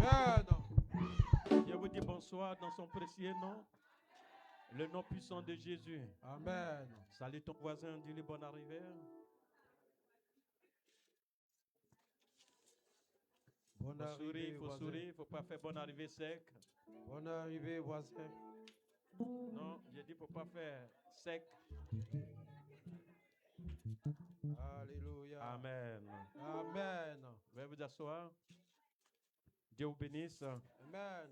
Amen. Je vous dis bonsoir dans son précieux nom, le nom puissant de Jésus. Amen. Salut ton voisin, dis-lui bonne arrivée. Bonne arrivée, Il faut voisin. sourire, il ne faut pas faire bonne arrivée sec. Bonne arrivée, voisin. Non, j'ai dit il ne faut pas faire sec. Alléluia. Amen. Amen. Veuillez vous asseoir. Dieu vous bénisse. Amen.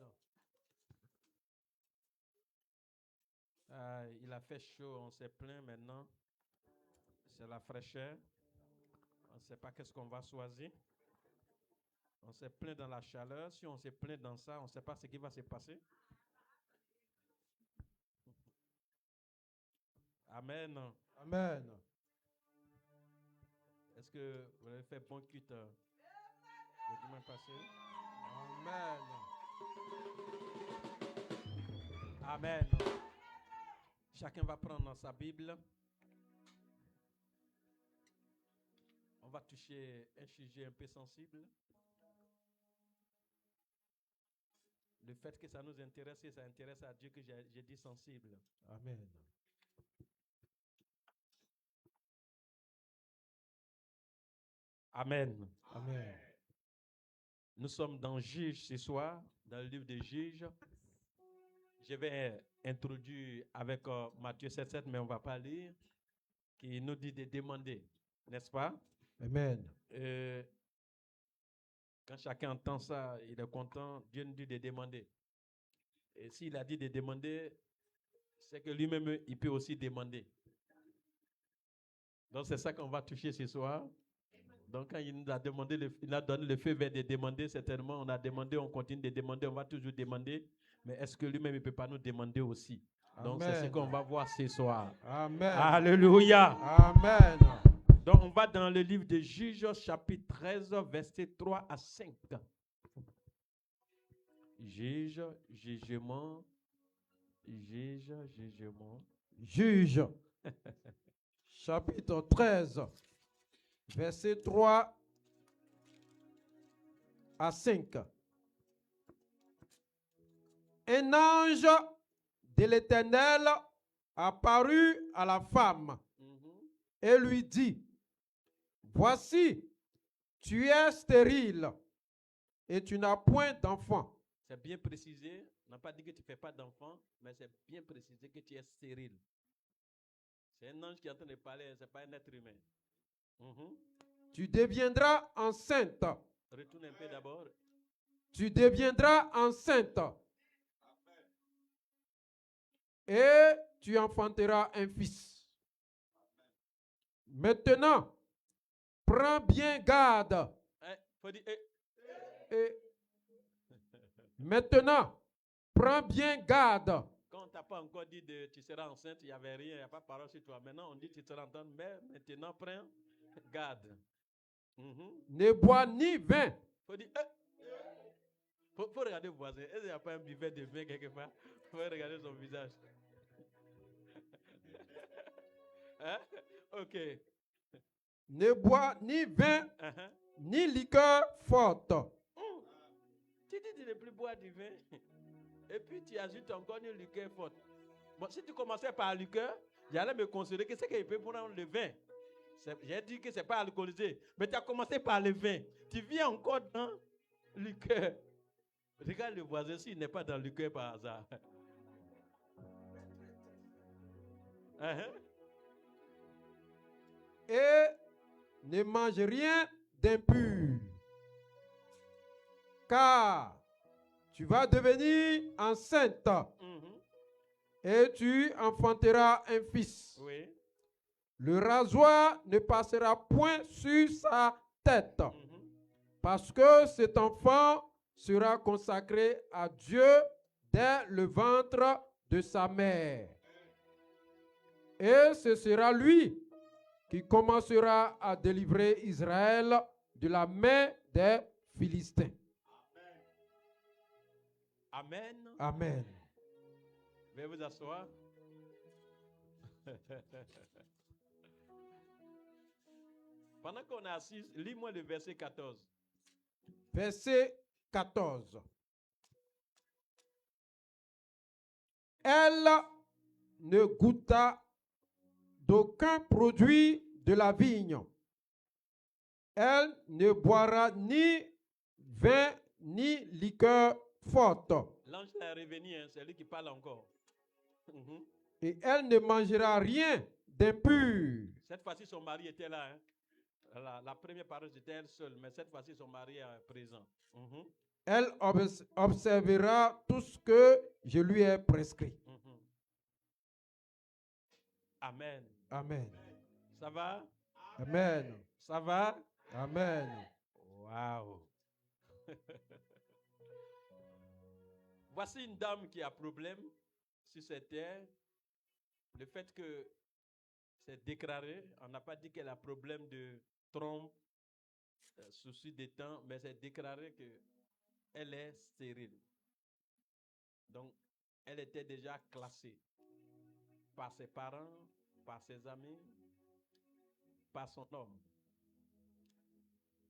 Il a fait chaud, on s'est plaint maintenant. C'est la fraîcheur. On ne sait pas qu'est-ce qu'on va choisir. On s'est plaint dans la chaleur. Si on s'est plaint dans ça, on ne sait pas ce qui va se passer. Amen. Amen. Est-ce que vous avez fait bon culte le dimanche passé? Amen. Amen. Chacun va prendre sa Bible. On va toucher un sujet un peu sensible. Le fait que ça nous intéresse et ça intéresse à Dieu que j'ai dit sensible. Amen. Amen. Amen. Nous sommes dans Juge ce soir, dans le livre des Juges. Je vais introduire avec Matthieu 7,7, mais on ne va pas lire, qui nous dit de demander, n'est-ce pas? Amen. Quand chacun entend ça, il est content, Dieu nous dit de demander. Et s'il a dit de demander, c'est que lui-même, il peut aussi demander. Donc c'est ça qu'on va toucher ce soir. Donc quand il nous a demandé, il a donné le feu vert de demander, certainement, on a demandé, on continue de demander, on va toujours demander. Mais est-ce que lui-même, il ne peut pas nous demander aussi? Donc c'est ce qu'on va voir ce soir. Amen. Alléluia. Amen. Donc on va dans le livre de Juges, chapitre 13, versets 3 à 5. Juge, jugement, juge, jugement. Juge, chapitre 13, verset 3 à 5. Un ange de l'Éternel apparut à la femme et lui dit, voici, tu es stérile et tu n'as point d'enfant. C'est bien précisé. On n'a pas dit que tu ne fais pas d'enfant, mais c'est bien précisé que tu es stérile. C'est un ange qui est en train de parler, ce n'est pas un être humain. Tu deviendras enceinte. Retourne un peu d'abord. Tu deviendras enceinte. Et tu enfanteras un fils. Maintenant, prends bien garde. Faut dire, Maintenant, prends bien garde. Quand on t'a pas encore dit de tu seras enceinte, il n'y avait rien, il n'y a pas de parole sur toi. Maintenant, on dit tu seras enceinte, mais maintenant, prends garde. Ne bois ni vin. Faut dire, faut regarder le voisin. Est-ce qu'il n'y a pas un buffet de vin quelque part? Faut regarder son visage. Hein? Ok. Ne bois ni vin, ni liqueur forte. Tu dis de ne plus boire du vin. Et puis tu ajoutes encore une liqueur forte. Bon, si tu commençais par la liqueur, j'allais me considérer que c'est qu'il peut prendre le vin. J'ai dit que ce n'est pas alcoolisé. Mais tu as commencé par le vin. Tu viens encore dans le liqueur. Regarde le voisin s'il n'est pas dans le liqueur par hasard. Et ne mange rien d'impur. Car tu vas devenir enceinte. Et tu enfanteras un fils. Oui. Le rasoir ne passera point sur sa tête. Parce que cet enfant sera consacré à Dieu dès le ventre de sa mère. Et ce sera lui qui commencera à délivrer Israël de la main des Philistins. Amen. Amen. Veuillez vous asseoir. Pendant qu'on est assis, lis-moi le verset 14. Verset 14. Elle ne goûta d'aucun produit de la vigne. Elle ne boira ni vin ni liqueur forte. L'ange est revenu, hein, c'est lui qui parle encore. Et elle ne mangera rien d'impur. Cette fois-ci, son mari était là. Hein. La première parole, c'était elle seule, mais cette fois-ci, son mari est présent. Elle observera tout ce que je lui ai prescrit. Amen. Amen. Ça va? Amen. Ça va? Amen. Wow. Voici une dame qui a problème sur cette terre. Le fait que c'est déclaré, on n'a pas dit qu'elle a problème de trompe, souci des temps, mais c'est déclaré qu'elle est stérile. Donc, elle était déjà classée par ses parents, par ses amis, par son homme.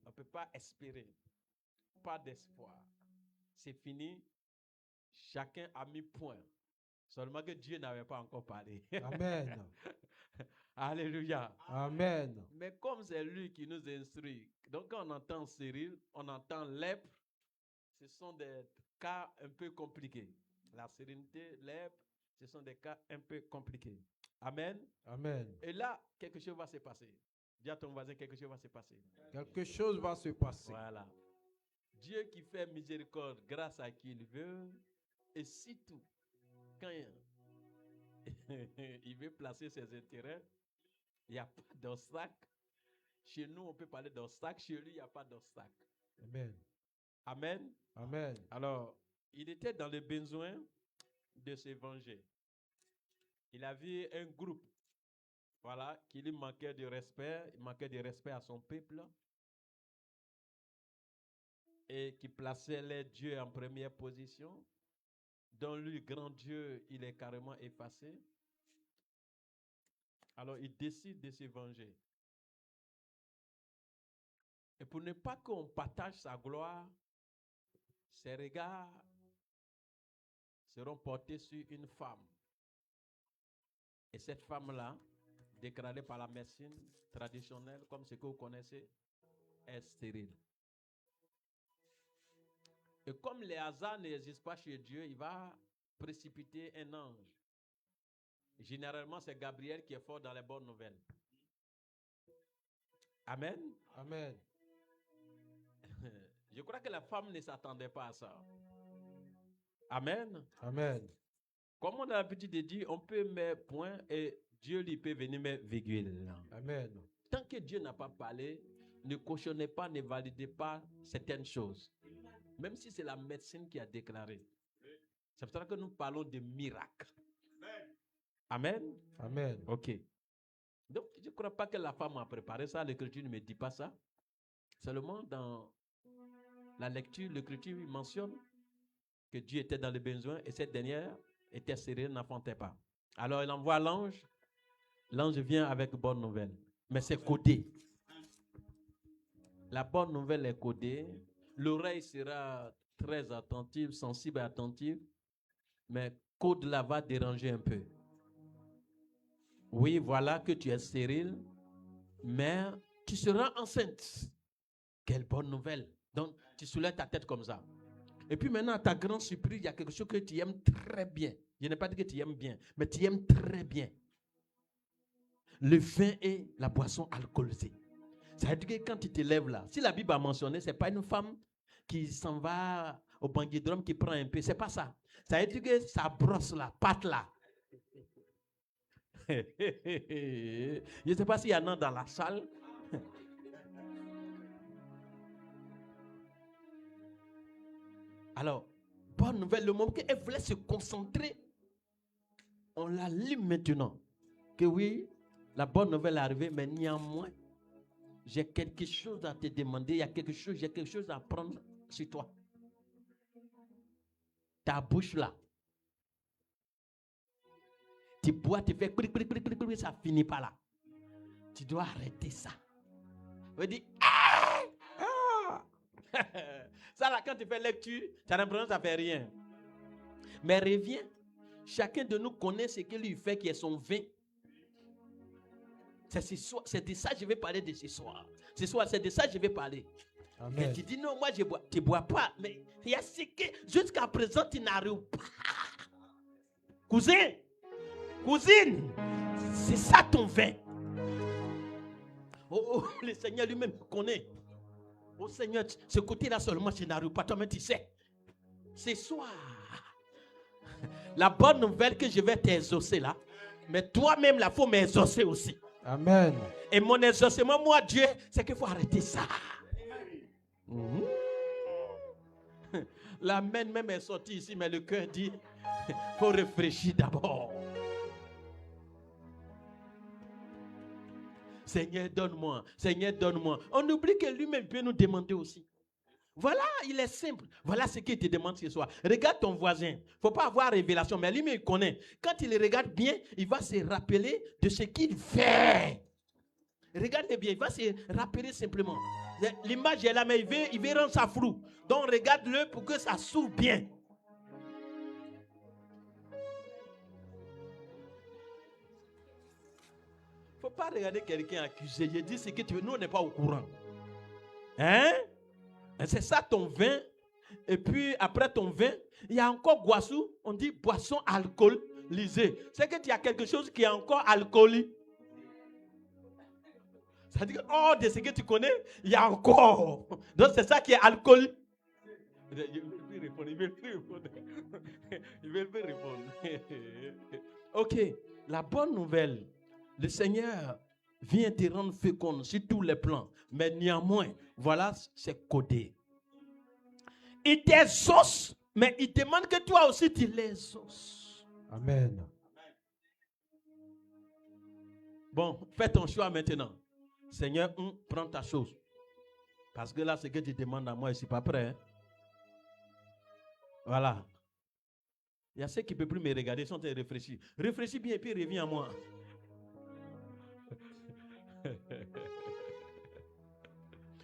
On ne peut pas espérer, pas d'espoir. C'est fini, chacun a mis point. Seulement que Dieu n'avait pas encore parlé. Amen. Alléluia. Amen. Mais comme c'est lui qui nous instruit, donc quand on entend stérile, on entend lèpre, ce sont des cas un peu compliqués. La sérénité, lèpre, ce sont des cas un peu compliqués. Amen. Amen. Et là, quelque chose va se passer. Dis à ton voisin, quelque chose va se passer. Quelque chose va se passer. Voilà. Dieu qui fait miséricorde grâce à qui il veut, et surtout, quand il veut placer ses intérêts, il n'y a pas d'obstacle. Chez nous, on peut parler d'obstacle. Chez lui, il n'y a pas d'obstacle. Amen. Amen. Amen. Alors, il était dans le besoin de se venger. Il avait un groupe, voilà, qui lui manquait de respect. Il manquait de respect à son peuple. Et qui plaçait les dieux en première position. Dans lui, grand Dieu, il est carrément effacé. Alors, il décide de se venger. Et pour ne pas qu'on partage sa gloire, ses regards seront portés sur une femme. Et cette femme-là, déclarée par la médecine traditionnelle, comme ce que vous connaissez, est stérile. Et comme les hasards n'existent pas chez Dieu, il va précipiter un ange. Généralement, c'est Gabriel qui est fort dans les bonnes nouvelles. Amen. Amen. Je crois que la femme ne s'attendait pas à ça. Amen. Amen. Comme on a l'habitude de dire, on peut mettre point et Dieu lui peut venir mettre virgule. Amen. Tant que Dieu n'a pas parlé, ne cautionnez pas, ne validez pas certaines choses. Même si c'est la médecine qui a déclaré. C'est pour ça que nous parlons de miracles. Amen. Amen. Ok. Donc, je ne crois pas que la femme a préparé ça. L'Écriture ne me dit pas ça. Seulement dans la lecture, l'Écriture mentionne que Dieu était dans le besoin et cette dernière était stérile, n'enfantait pas. Alors, il envoie l'ange. L'ange vient avec bonne nouvelle. Mais c'est codé. La bonne nouvelle est codée. L'oreille sera très attentive, sensible et attentive. Mais code là va déranger un peu. Oui, voilà que tu es stérile, mais tu seras enceinte. Quelle bonne nouvelle. Donc, tu soulèves ta tête comme ça. Et puis maintenant, à ta grande surprise, il y a quelque chose que tu aimes très bien. Je n'ai pas dit que tu aimes bien, mais tu aimes très bien. Le vin et la boisson alcoolisée. Ça veut dire que quand tu te lèves là, si la Bible a mentionné, ce n'est pas une femme qui s'en va au banquidrome qui prend un peu. Ce n'est pas ça. Ça veut dire que ça brosse là, pâte là. Je ne sais pas s'il y en a dans la salle. Alors, bonne nouvelle, le moment qu'elle voulait se concentrer, on la lit maintenant. Que oui, la bonne nouvelle est arrivée, mais néanmoins, j'ai quelque chose à te demander, j'ai quelque chose à prendre sur toi. Ta bouche là. Tu bois, tu fais clic, ça finit pas là. Tu dois arrêter ça. On dit, Ça là, quand tu fais lecture, tu as l'impression que ça ne fait rien. Mais reviens. Chacun de nous connaît ce qu'il lui fait qui est son vin. C'est de ça que je vais parler de ce soir. Ce soir, c'est de ça que je vais parler. Amen. Et tu dis non, moi je bois. Tu ne bois pas. Mais il y a ce que jusqu'à présent tu n'arrives pas. Cousine, c'est ça ton vin. Oh, le Seigneur lui-même connaît. Oh Seigneur, ce côté-là seulement, je n'arrive pas. Toi-même, tu sais. Ce soir, la bonne nouvelle que je vais t'exaucer là, mais toi-même, il faut m'exaucer aussi. Amen. Et mon exaucement, moi, Dieu, c'est qu'il faut arrêter ça. La main même est sortie ici, mais le cœur dit, il faut réfléchir d'abord. Seigneur, donne-moi. Seigneur, donne-moi. On oublie que lui-même peut nous demander aussi. Voilà, il est simple. Voilà ce qu'il te demande ce soir. Regarde ton voisin. Il ne faut pas avoir révélation, mais lui-même, il connaît. Quand il regarde bien, il va se rappeler de ce qu'il fait. Regarde bien, il va se rappeler simplement. L'image est là, mais il veut rendre ça flou. Donc, regarde-le pour que ça s'ouvre bien. Il ne faut pas regarder quelqu'un accusé. Je dis ce que tu veux. Nous, on n'est pas au courant. Hein? C'est ça ton vin. Et puis, après ton vin, il y a encore Guassou. On dit boisson alcoolisée. C'est que tu as quelque chose qui est encore alcoolique. Ça veut dire que, oh, de ce que tu connais, il y a encore. Donc, c'est ça qui est alcoolique. Il veut plus répondre. Ok, la bonne nouvelle. Le Seigneur vient te rendre fécond sur tous les plans. Mais néanmoins, voilà, c'est codé. Il t'exauce, mais il demande que toi aussi tu l'exauces. Amen. Bon, fais ton choix maintenant. Seigneur, prends ta chose. Parce que là, ce que tu demandes à moi, je ne suis pas prêt. Hein? Voilà. Il y a ceux qui ne peuvent plus me regarder, ils sont en train de réfléchir. Réfléchis bien et puis reviens à moi.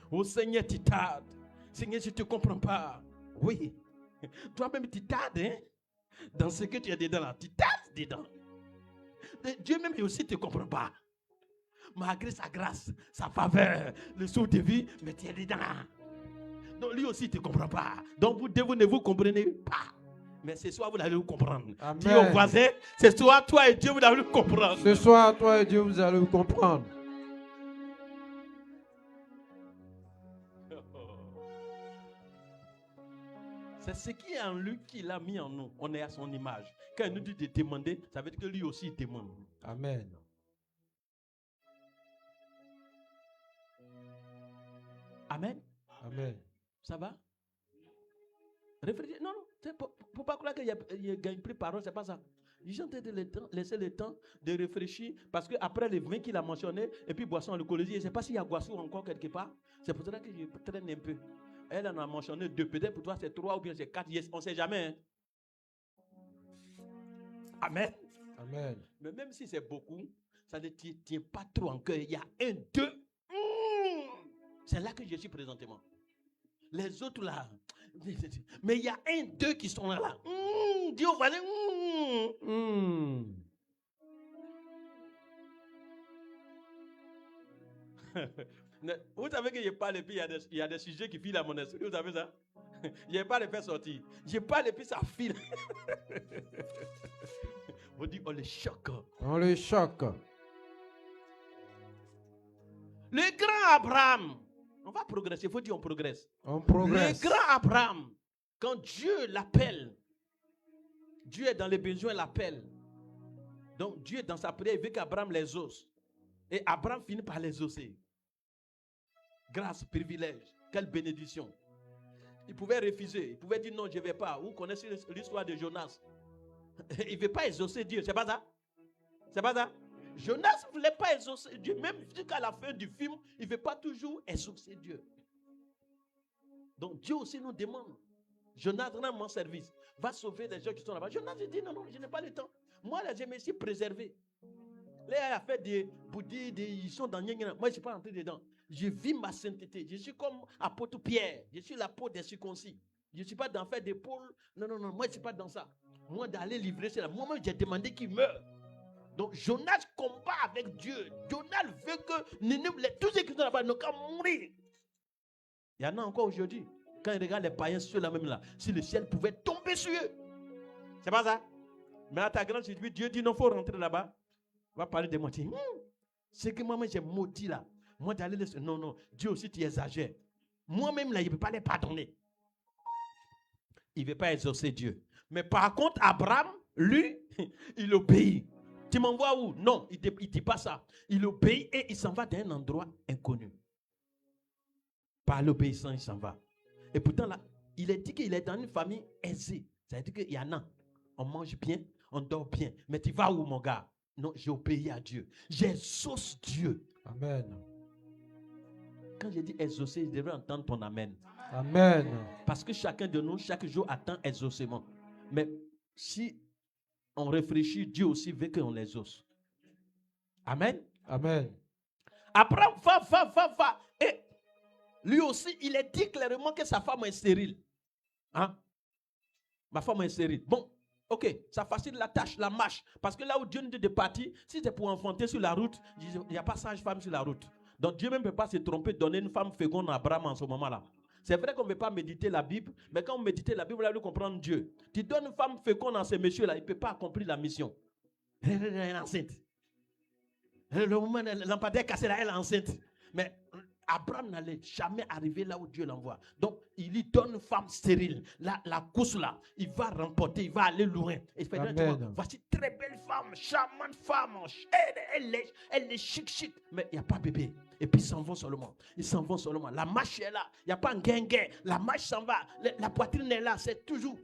Oh Seigneur, tu tardes. Seigneur, je ne te comprends pas. Oui. Toi-même, tu tardes. Hein? Dans ce que tu es dedans là. Tu tardes dedans. Dieu même aussi ne te comprend pas. Malgré sa grâce, sa faveur, le souffle de vie, mais tu es dedans. Donc lui aussi ne te comprend pas. Donc vous ne vous comprenez pas. Mais ce soir, vous allez vous comprendre. Amen. Dis au voisin, ce soir, toi et Dieu, vous allez vous comprendre. Ce soir, toi et Dieu, vous allez vous comprendre. C'est ce qui est en lui qu'il a mis en nous. On est à son image. Quand il nous dit de demander, ça veut dire que lui aussi il demande. Amen. Amen. Amen. Ça va? Réfléchis. Non, il ne faut pas croire qu'il ne gagne plus parole, c'est pas ça. J'ai en train de laisser le temps de réfléchir parce qu'après les vins qu'il a mentionné, et puis boisson alcoolisée, je ne sais pas s'il y a Guassou encore quelque part. C'est pour ça que je traîne un peu. Elle en a mentionné 2, peut-être pour toi c'est 3 ou bien c'est 4, on ne sait jamais. Hein? Amen. Amen. Mais même si c'est beaucoup, ça ne tient pas trop en cœur. Il y a 1, 2. C'est là que je suis présentement. Les autres là. Mais il y a 1, 2 qui sont là. Dis au voisin. Vous savez que je parle et puis il y a des sujets qui filent à mon esprit. Vous savez ça? Je parle et fait sortir. Je parle et puis ça file. Vous dites, on le choque. On le choque. Le grand Abraham. On va progresser. Il faut dire on progresse. On progresse. Le grand Abraham. Quand Dieu l'appelle. Dieu est dans les besoins, l'appelle. Donc Dieu dans sa prière, il veut qu'Abraham les ose. Et Abraham finit par les oser. Grâce, privilège, quelle bénédiction. Il pouvait refuser, il pouvait dire non, je ne vais pas. Vous connaissez l'histoire de Jonas. Il ne veut pas exaucer Dieu, c'est pas ça? C'est pas ça? Jonas ne voulait pas exaucer Dieu. Même jusqu'à la fin du film, il ne veut pas toujours exaucer Dieu. Donc Dieu aussi nous demande. Jonas rend mon service. Va sauver les gens qui sont là-bas. Jonas dit non, je n'ai pas le temps. Moi, là, je me suis préservé. Là, il a fait des bouddhis, ils sont dans Nyangina. Moi, je ne suis pas entré dedans. je vis ma sainteté. Je suis comme apôtre Pierre. Je suis l'apôtre des circoncis. Je ne suis pas dans faire d'épaule. Non, moi, je ne suis pas dans ça. Moi, d'aller livrer, c'est là. Moi-même, j'ai demandé qu'il meure. Donc, Jonas combat avec Dieu. Jonas veut que tous ceux qui sont là-bas n'ont qu'à mourir. Il y en a encore aujourd'hui. Quand ils regardent les païens, ceux-là même là, si le ciel pouvait tomber sur eux. C'est pas ça? Mais à ta grande surprise, Dieu dit non, il faut rentrer là-bas. On va parler de moi. C'est que moi-même, j'ai maudit là. Moi, d'aller laisser. Non, Dieu aussi, tu exagères. Moi-même là, il ne peut pas les pardonner. Il ne veut pas exaucer Dieu. Mais par contre, Abraham, lui, il obéit. Tu m'envoies où? Non, il ne dit pas ça. Il obéit et il s'en va d'un endroit inconnu. Par l'obéissance, il s'en va. Et pourtant, là, il est dit qu'il est dans une famille aisée. Ça veut dire qu'il y en a. On mange bien, on dort bien. Mais tu vas où, mon gars? Non, j'ai obéi à Dieu. J'exauce Dieu. Amen. Quand j'ai dit exaucer, je devrais entendre ton amen. Amen. Parce que chacun de nous, chaque jour, attend exaucement. Mais si on réfléchit, Dieu aussi veut qu'on l'exauce. Amen. Amen. Abraham va. Et lui aussi, il est dit clairement que sa femme est stérile. Hein? Ma femme est stérile. Bon, ok, ça facilite la tâche, la marche. Parce que là où Dieu nous dit de partir, si c'est pour enfanter sur la route, il n'y a pas sage-femme sur la route. Donc Dieu même ne peut pas se tromper de donner une femme féconde à Abraham en ce moment-là. C'est vrai qu'on ne veut pas méditer la Bible, mais quand on médite la Bible, on veut comprendre Dieu. Tu donnes une femme féconde à ces messieurs-là, il ne peut pas accomplir la mission. Elle est enceinte. Le moment, lampadaire cassé là, elle est enceinte. Mais Abraham n'allait jamais arriver là où Dieu l'envoie. Donc, il lui donne une femme stérile. La course là, il va remporter, il va aller loin. Et il fait voici très belle femme, charmante femme. Elle est chic. Mais il n'y a pas bébé. Et puis, ils s'en vont seulement. La marche est là. Il n'y a pas un guinguet. La marche s'en va. La poitrine est là. C'est toujours.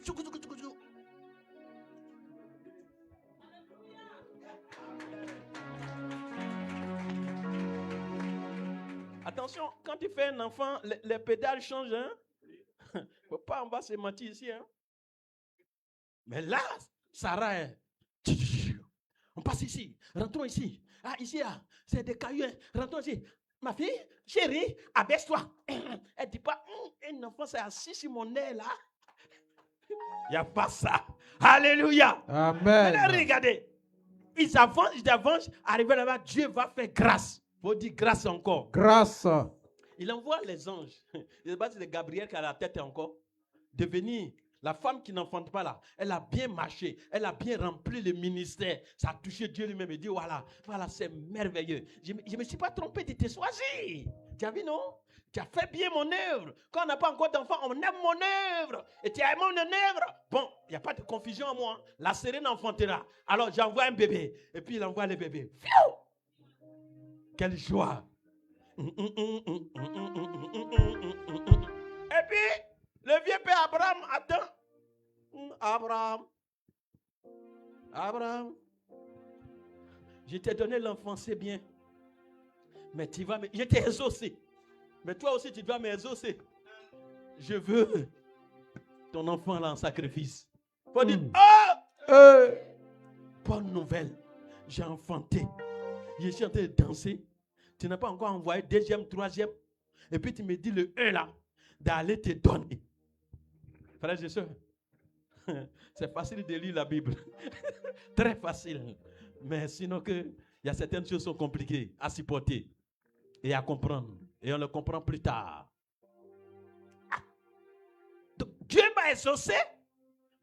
Attention, quand tu fais un enfant, les pédales changent. Hein? Faut pas, on va se mentir ici. Hein? Mais là, Sarah, on passe ici. Rentrons ici. Ah, ici, c'est des cailloux. Hein? Rentrons ici. Ma fille, chérie, abaisse-toi. Elle ne dit pas, un enfant s'est assis sur mon nez là. Il n'y a pas ça. Alléluia. Amen. Maintenant, regardez. Ils avancent. Arrivé là-bas, Dieu va faire grâce. Il faut dire grâce encore. Grâce. Il envoie les anges. Je ne sais pas si c'est Gabriel qui a la tête encore. De venir. La femme qui n'enfante pas là, elle a bien marché. Elle a bien rempli le ministère. Ça a touché Dieu lui-même. Il dit voilà, c'est merveilleux. Je ne me suis pas trompé de te choisir. Tu as vu, non? Tu as fait bien mon œuvre. Quand on n'a pas encore d'enfant, on aime mon œuvre. Et tu as aimé mon œuvre. Bon, il n'y a pas de confusion en moi. La sirène enfantera. Alors j'envoie un bébé. Et puis il envoie le bébé. Fiou! Quelle joie. Et puis, le vieux père Abraham attend. Abraham, je t'ai donné l'enfant, c'est bien. Mais je t'ai exaucé. Mais toi aussi, tu dois m'exaucer. Je veux ton enfant là en sacrifice. Faut dire, bonne nouvelle, j'ai enfanté. Je suis en train de danser. Tu n'as pas encore envoyé deuxième, troisième. Et puis tu me dis le 1 là, d'aller te donner. Frères et sœurs, c'est facile de lire la Bible. Très facile. Mais sinon il y a certaines choses qui sont compliquées à supporter et à comprendre. Et on le comprend plus tard. Donc, Dieu m'a exaucé,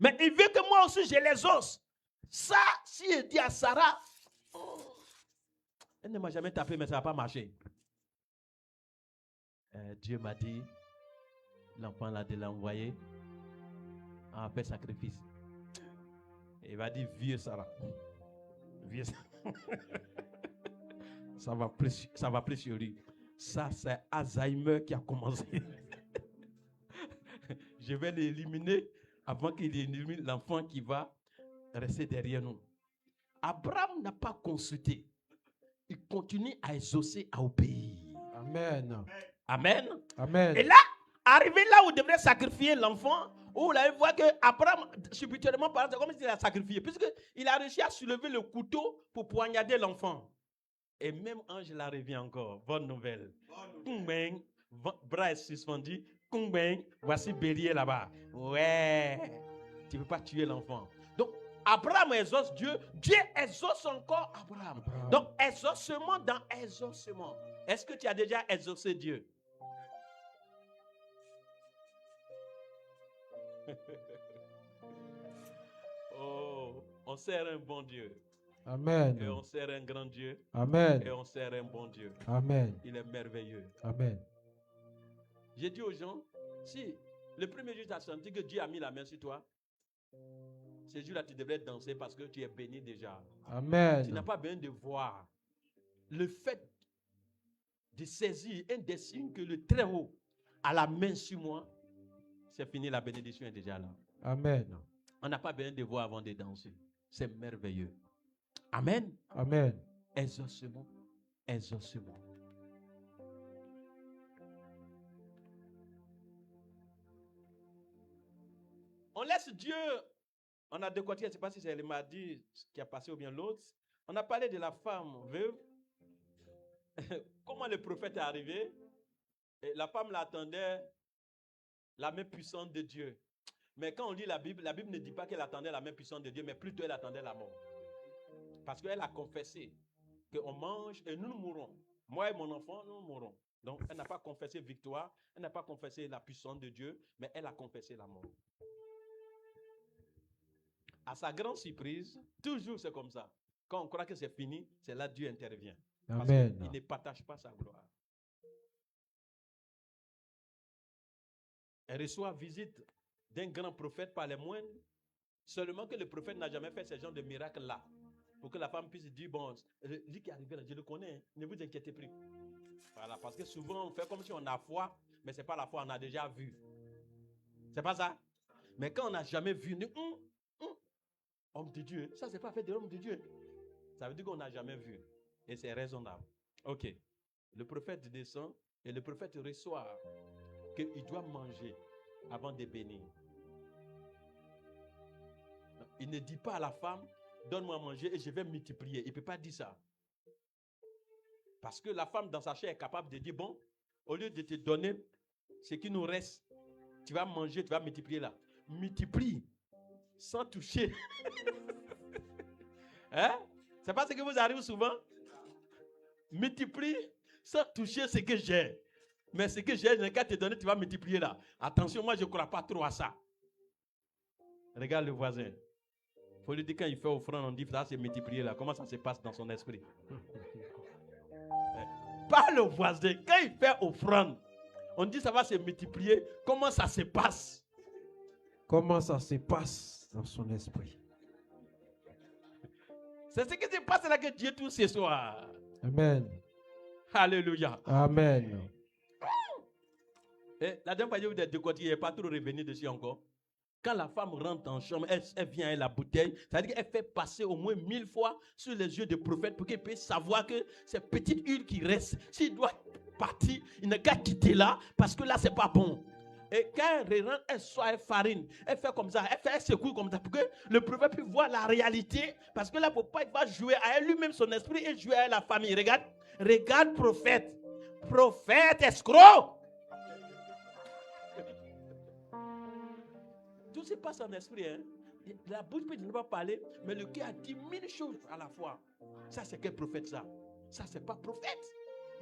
mais il veut que moi aussi je l'exauce. Ça, si il dit à Sarah, elle ne m'a jamais tapé, mais ça n'a pas marché. Dieu m'a dit, l'enfant là de l'envoyer en fait sacrifice. Il va dire, vieux Sarah. Vieux Sarah. ça va plus sur lui. Ça, c'est Alzheimer qui a commencé. Je vais l'éliminer avant qu'il élimine l'enfant qui va rester derrière nous. Abraham n'a pas consulté. Il continue à exaucer, à obéir. Amen. Amen. Amen. Et là, arrivé là où il devrait sacrifier l'enfant, où là, il voit que Abraham, spirituellement parlant, c'est comme s'il a sacrifié. Puisqu'il a réussi à soulever le couteau pour poignarder l'enfant. Et même Angela revient encore. Bonne nouvelle. Kung bras est suspendu. Kung voici bélier là-bas. Ouais. Tu ne peux pas tuer l'enfant. Donc, Abraham exauce Dieu. Dieu exauce encore Abraham. Donc, exaucement dans exaucement. Est-ce que tu as déjà exaucé Dieu? Oh, on sert un bon Dieu. Amen. Et on sert un grand Dieu. Amen. Et on sert un bon Dieu. Amen. Il est merveilleux. Amen. J'ai dit aux gens, si le premier jour tu as senti que Dieu a mis la main sur toi, ce jour-là tu devrais danser parce que tu es béni déjà. Amen. Tu n'as pas besoin de voir. Le fait de saisir un des signes que le Très-Haut a la main sur moi, c'est fini, la bénédiction est déjà là. Amen. On n'a pas besoin de voir avant de danser. C'est merveilleux. Amen. Amen. Exaucement. Exaucement. On laisse Dieu. On a décortiqué, je ne sais pas si c'est le mardi qui a passé ou bien l'autre. On a parlé de la femme veuve. Comment le prophète est arrivé. Et la femme l'attendait, la main puissante de Dieu. Mais quand on lit la Bible ne dit pas qu'elle attendait la main puissante de Dieu, mais plutôt elle attendait la mort. Parce qu'elle a confessé qu'on mange et nous mourrons. Moi et mon enfant, nous mourrons. Donc, elle n'a pas confessé victoire, elle n'a pas confessé la puissance de Dieu, mais elle a confessé la mort. À sa grande surprise, toujours c'est comme ça. Quand on croit que c'est fini, c'est là que Dieu intervient. Amen. Parce qu'il ne partage pas sa gloire. Elle reçoit visite d'un grand prophète par les moines, seulement que le prophète n'a jamais fait ce genre de miracle-là. Pour que la femme puisse dire, bon, lui qui est arrivé là, je le connais, hein, ne vous inquiétez plus. Voilà, parce que souvent on fait comme si on a foi, mais ce n'est pas la foi, on a déjà vu. C'est pas ça? Mais quand on n'a jamais vu, homme de Dieu, ça c'est pas fait de l'homme de Dieu. Ça veut dire qu'on n'a jamais vu. Et c'est raisonnable. Ok. Le prophète descend et le prophète reçoit qu'il doit manger avant de bénir. Il ne dit pas à la femme, donne-moi à manger et je vais multiplier. Il ne peut pas dire ça. Parce que la femme dans sa chair est capable de dire, bon, au lieu de te donner ce qui nous reste, tu vas manger, tu vas multiplier là. Multiplie sans toucher. Hein? C'est pas ce qui vous arrive souvent? Multiplie sans toucher ce que j'ai. Mais ce que j'ai, je n'ai qu'à te donner, tu vas multiplier là. Attention, moi je ne crois pas trop à ça. Regarde le voisin. Il faut lui dire quand il fait offrande, on dit ça c'est multiplié là. Comment ça se passe dans son esprit? Pas le voisin. Quand il fait offrande, on dit ça va se multiplier. Comment ça se passe? Comment ça se passe dans son esprit? C'est ce qui se passe là que Dieu tout ce soir. Amen. Alléluia. Amen. Et la dernière fois que je vous ai décortiqué, il n'est pas trop revenu dessus encore. Quand la femme rentre en chambre, elle vient avec la bouteille. Ça veut dire qu'elle fait passer au moins 1000 fois sur les yeux du prophète pour qu'il puisse savoir que cette petite huile qui reste, s'il doit partir, il n'a qu'à quitter là parce que là, ce n'est pas bon. Et quand elle rentre, elle soit farine. Elle fait comme ça, elle secoue comme ça pour que le prophète puisse voir la réalité. Parce que là, il ne faut pas, il va jouer à elle lui-même son esprit et jouer à la famille. Regarde prophète. Prophète escroc. Tout se passe en esprit. Hein? La bouche peut ne pas parler, mais le cœur a dit 1000 choses à la fois. Ça, c'est quel prophète ça? Ça, c'est pas prophète.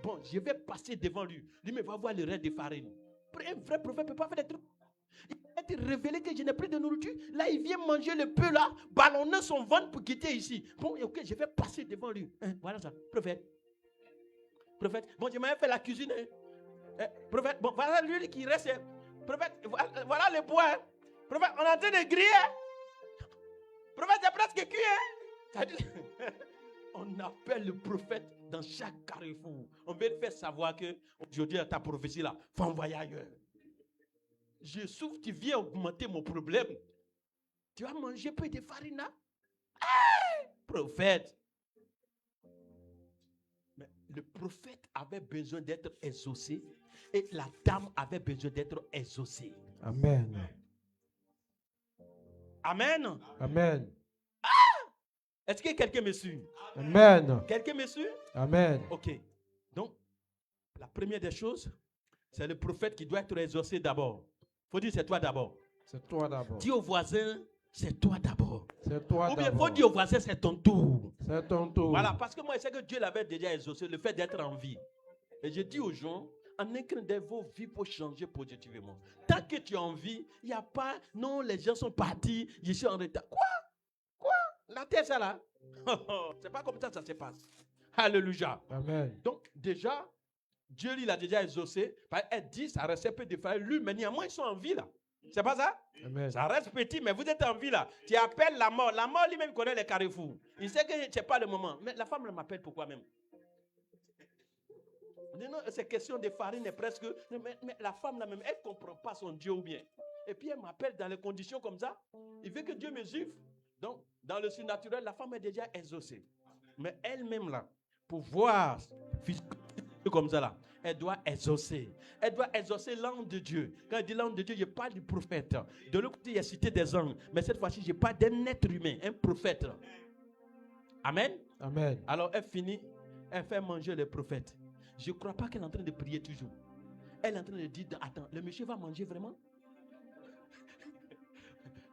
Bon, je vais passer devant lui. Lui me va voir le reste de farine. Un vrai prophète ne peut pas faire des trucs. Il va être révélé que je n'ai plus de nourriture. Là, il vient manger le peu là, ballonner son ventre pour quitter ici. Bon, ok, je vais passer devant lui. Hein, voilà ça, prophète. Prophète, bon, je m'avais fait la cuisine. Hein. Prophète, bon, voilà l'huile qui reste. Hein. Prophète, voilà le bois. Hein. Prophète, on est en train de griller. Prophète, c'est presque cuit. Hein. On appelle le prophète dans chaque carrefour. On veut te faire savoir que aujourd'hui, ta prophétie là, faut envoyer ailleurs. Je souffre, tu viens augmenter mon problème. Tu vas manger peu de farine là. Hey, prophète. Mais le prophète avait besoin d'être exaucé et la dame avait besoin d'être exaucée. Amen. Amen. Amen. Est-ce que quelqu'un me suit? Amen. Quelqu'un me suit? Amen. Ok. Donc, la première des choses, c'est le prophète qui doit être exaucé d'abord. Il faut dire c'est toi d'abord. C'est toi d'abord. Dis au voisin, c'est toi d'abord. C'est toi Ou bien il faut d'abord. dire au voisin, c'est ton tour. C'est ton tour. Voilà, parce que moi, je sais que Dieu l'avait déjà exaucé, le fait d'être en vie. Et je dis aux gens, en écrit de vos vies pour changer positivement. Tant que tu es en vie, il n'y a pas, non, les gens sont partis, je suis en retard. Quoi? La terre, ça là? C'est pas comme ça se passe. Alléluia. Amen. Donc, déjà, Dieu, il a déjà exaucé. Elle dit, ça reste peu de frères, lui, mais néanmoins, ils sont en vie là. C'est pas ça? Amen. Ça reste petit, mais vous êtes en vie là. Tu appelles la mort. La mort lui-même connaît les carrefours. Il sait que ce n'est pas le moment. Mais la femme m'appelle pourquoi même? Non, c'est question de farine et presque. Mais la femme là-même, elle ne comprend pas son Dieu ou bien. Et puis elle m'appelle dans les conditions comme ça. Il veut que Dieu me suive. Donc, dans le surnaturel, la femme est déjà exaucée. Mais elle-même là, pour voir comme ça là, elle doit exaucer. Elle doit exaucer l'âme de Dieu. Quand je dis l'âme de Dieu, je parle du prophète. De l'autre côté, il y a cité des anges. Mais cette fois-ci, je parle d'un être humain, un prophète. Amen. Amen. Alors, elle finit, elle fait manger le prophète. Je ne crois pas qu'elle est en train de prier toujours. Elle est en train de dire, attends, le monsieur va manger vraiment?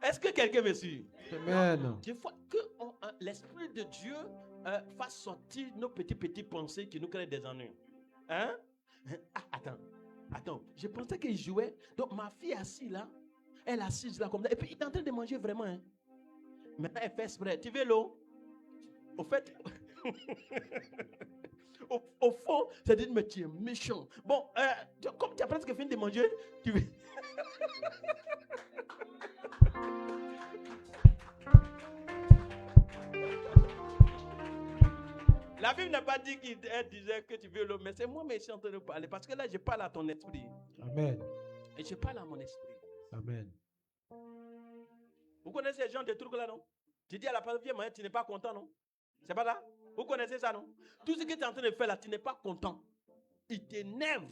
Est-ce que quelqu'un me suit? Amen. Des fois, que l'Esprit de Dieu fasse sortir nos petites pensées qui nous créent des ennuis. Hein? Ah, attends. Je pensais qu'il jouait. Donc, ma fille assise là, elle est assise là comme ça. Et puis, il est en train de manger vraiment. Hein? Maintenant, elle fait exprès. Tu veux l'eau? Au fait, au fond, c'est dire, mais tu es méchant. Bon, comme tu as presque fini de manger, tu veux. La Bible n'a pas dit qu'elle disait que tu veux l'eau, mais c'est moi qui suis en train de parler. Parce que là, je parle à ton esprit. Amen. Et je parle à mon esprit. Amen. Vous connaissez ces gens de trucs là, non? Tu dis à la personne, viens, tu n'es pas content, non? C'est pas ça? Vous connaissez ça, non? Tout ce que tu es en train de faire là, tu n'es pas content. Il t'énerve.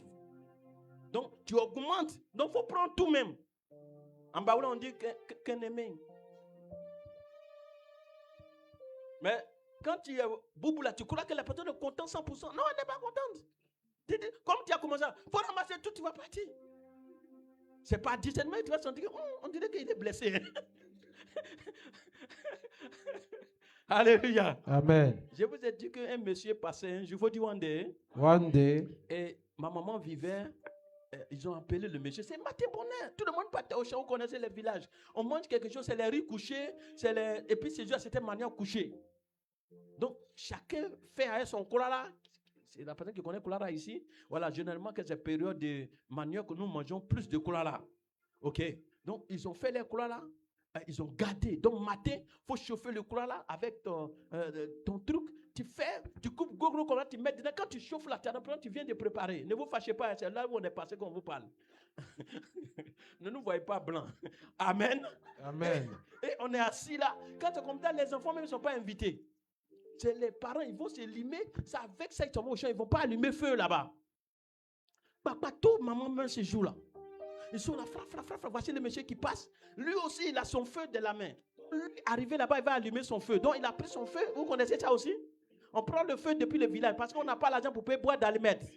Donc, tu augmentes. Donc, il faut prendre tout même. En bas, on dit qu'un aimé. Mais quand tu es boubou là, tu crois que la personne est contente 100%. Non, elle n'est pas contente. Comme tu as commencé, il faut ramasser tout, tu vas partir. C'est pas discernement, tu vas sentir on dirait qu'il est blessé. Alléluia. Amen. Je vous ai dit qu'un monsieur passait, je vous dis one day. One day. Et ma maman vivait, ils ont appelé le monsieur, c'est matin bonheur. Tout le monde partait au champ, vous connaissez les villages. On mange quelque chose, c'est les riz couchés, et puis c'est juste à cette manière couchée. Donc, chacun fait avec son kolara. C'est la personne qui connaît kolara ici. Voilà, généralement, que c'est période de manioc que nous mangeons plus de kolara. Ok. Donc, ils ont fait les kolara. Ils ont gardé. Donc, matin, il faut chauffer le kolara avec ton truc. Tu coupes gros comme ça, tu mets dedans. Quand tu chauffes la terre, tu viens de préparer. Ne vous fâchez pas, c'est là où on est passé qu'on vous parle. Ne nous voyez pas blanc. Amen. Amen. Et on est assis là. Quand c'est comme ça, les enfants même ne sont pas invités. C'est les parents, ils vont s'allumer. C'est avec ça qu'ils sont au champ. Ils ne vont pas allumer feu là-bas. Papa, tout maman meurt ce jour-là. Ils sont là, frappe. Voici le monsieur qui passe. Lui aussi, il a son feu de la main. Lui, arrivé là-bas, il va allumer son feu. Donc, il a pris son feu. Vous connaissez ça aussi? On prend le feu depuis le village parce qu'on n'a pas l'argent pour payer boire d'allumettes.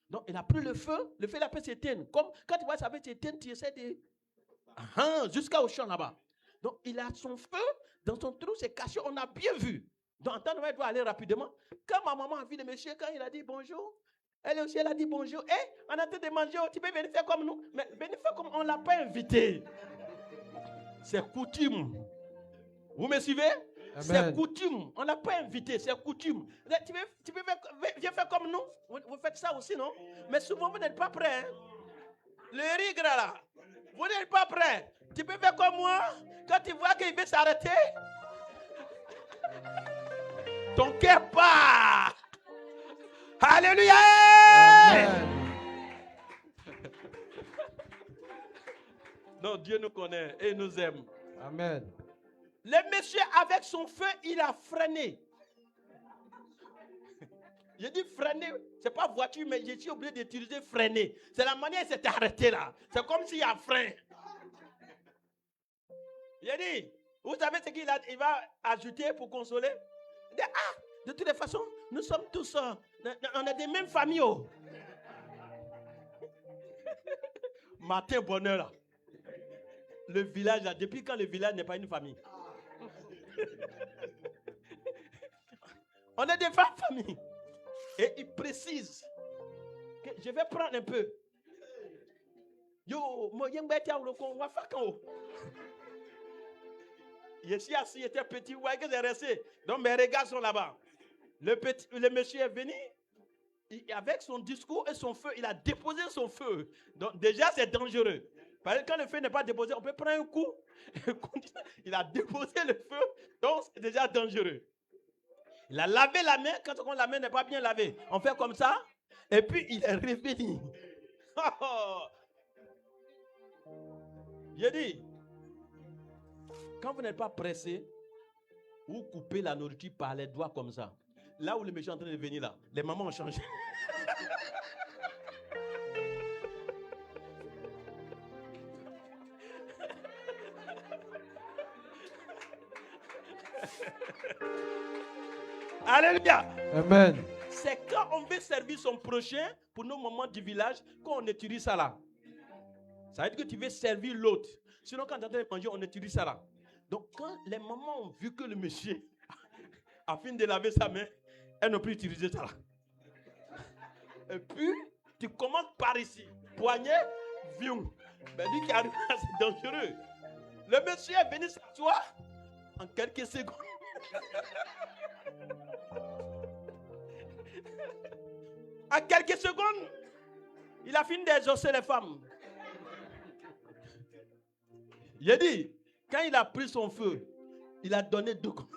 Donc, il a pris le feu. Le feu, il a pu s'éteindre. Comme quand tu vois ça peut s'éteindre, tu essaies de... jusqu'au champ là-bas. Donc, il a son feu. Dans son trou, c'est caché. On a bien vu. Donc, en temps de il doit aller rapidement. Quand ma maman a vu le monsieur, quand il a dit bonjour, elle aussi, elle a dit bonjour. On a en train de manger, tu peux venir faire comme nous. Mais venir faire comme on ne l'a pas invité. C'est coutume. Vous me suivez? Amen. C'est coutume. On ne l'a pas invité, c'est coutume. Tu peux viens faire comme nous. Vous faites ça aussi, non? Mais souvent, vous n'êtes pas prêts. Hein? Le riz gras là, vous n'êtes pas prêts. Tu peux faire comme moi. Quand tu vois qu'il veut s'arrêter, ton cœur part. Alléluia. Amen. Non, Dieu nous connaît et nous aime. Amen. Le monsieur avec son feu, il a freiné. Je dis freiner, c'est pas voiture, mais je suis obligé d'utiliser freiner. C'est la manière dont il s'est arrêté là. C'est comme s'il y a frein. J'ai dit, Vous savez ce qu'il va ajouter pour consoler? Il dit, de toutes les façons, nous sommes tous, on est des mêmes familles. Oh. Matin, bonheur là. Le village là, depuis quand le village n'est pas une famille? On est des familles. Et il précise que je vais prendre un peu. Yo, moi, je suis assis, il était petit, ouais, que j'ai resté. Donc mes regards sont là-bas. Le monsieur est venu, avec son discours et son feu, il a déposé son feu. Donc déjà, c'est dangereux. Parce que quand le feu n'est pas déposé, on peut prendre un coup. Il a déposé le feu, donc c'est déjà dangereux. Il a lavé la main, quand la main n'est pas bien lavée, on fait comme ça, et puis il est revenu. J'ai dit, quand vous n'êtes pas pressé, vous coupez la nourriture par les doigts comme ça. Là où le méchant est en train de venir là, les mamans ont changé. Alléluia. Amen. C'est quand on veut servir son prochain pour nos moments du village qu'on utilise ça là. Ça veut dire que tu veux servir l'autre. Sinon, quand tu es en train de manger, on utilise ça là. Donc, quand les mamans ont vu que le monsieur a fini de laver sa main, elles n'ont plus utilisé ça là. Et puis, tu commences par ici. Poignet, viou. Ben, lui qui arrive là, c'est dangereux. Le monsieur est venu s'asseoir en quelques secondes. En quelques secondes, il a fini d'exaucer les femmes. J'ai dit, quand il a pris son feu, il a donné 2 coups.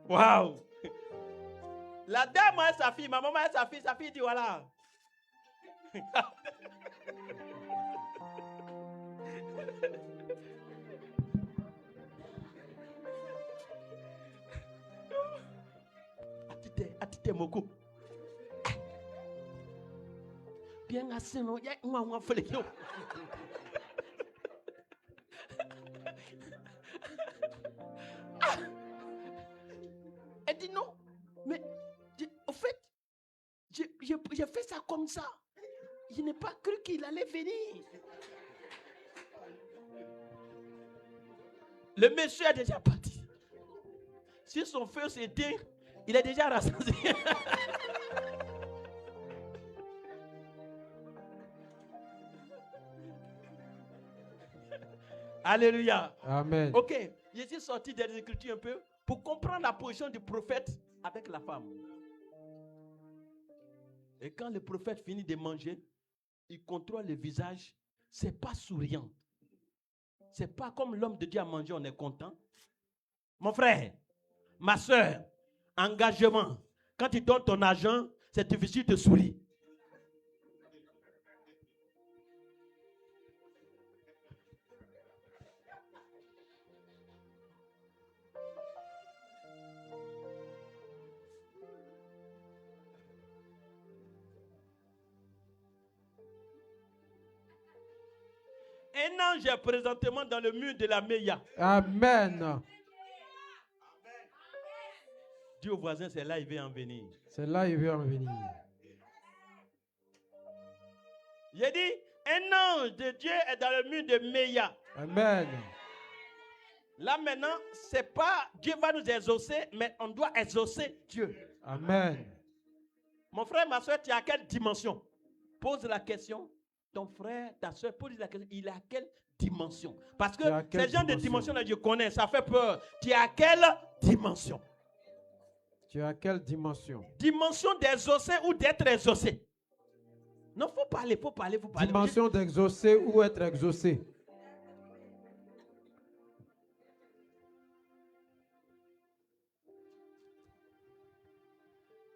Waouh! La dame et sa fille, ma maman et sa fille dit voilà. Atite moko. Bien assez non, ya moi fele yo. Elle dit non, mais au fait, j'ai fait ça comme ça. Je n'ai pas cru qu'il allait venir. Le monsieur est déjà parti. Si son feu s'éteint, il est déjà rassasié. Alléluia. Amen. Ok, je suis sorti des Écritures un peu pour comprendre la position du prophète avec la femme. Et quand le prophète finit de manger, il contrôle le visage. C'est pas souriant. C'est pas comme l'homme de Dieu a mangé, on est content. Mon frère, ma soeur, engagement. Quand tu donnes ton argent, c'est difficile de sourire. Un ange est présentement dans le mur de la Meia. Amen. Dis au voisin, c'est là il veut en venir. C'est là il veut en venir. J'ai dit, un ange de Dieu est dans le mur de Meia. Amen. Là maintenant, c'est pas Dieu va nous exaucer, mais on doit exaucer Dieu. Amen. Mon frère, ma soeur, tu es à quelle dimension? Pose la question. Ton frère, ta soeur, pose la question. Il est à quelle dimension? Parce que ces gens de dimension-là, je connais, ça fait peur. Tu es à quelle dimension? Tu es à quelle dimension? Dimension d'exaucer ou d'être exaucé? Non, faut parler. Dimension d'exaucer ou être exaucé.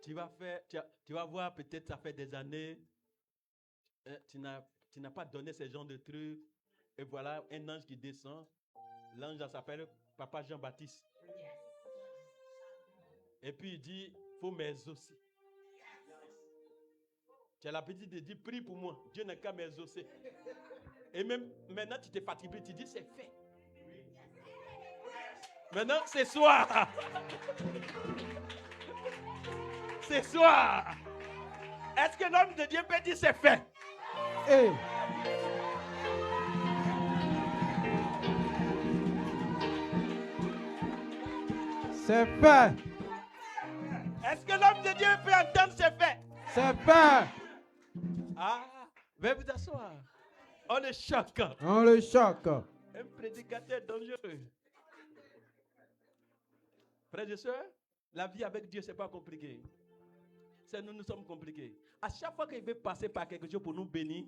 Tu vas voir, peut-être ça fait des années, tu n'as pas donné ce genre de trucs. Et voilà, un ange qui descend. L'ange s'appelle Papa Jean-Baptiste. Et puis il dit, il faut m'exaucer. Tu as l'habitude de dire, prie pour moi. Dieu n'a qu'à m'exaucer. Et même maintenant, tu t'es fatigué, tu dis, c'est fait. Maintenant, c'est soir. C'est soir. Est-ce que l'homme de Dieu peut dire, c'est fait? Hey. C'est fait. Est-ce que l'homme de Dieu peut entendre, c'est fait? C'est fait. Ah, veuillez vous asseoir. On le choque. On le choque. Un prédicateur dangereux. Frères et sœurs, la vie avec Dieu, ce n'est pas compliqué. C'est nous sommes compliqués. À chaque fois qu'il veut passer par quelque chose pour nous bénir,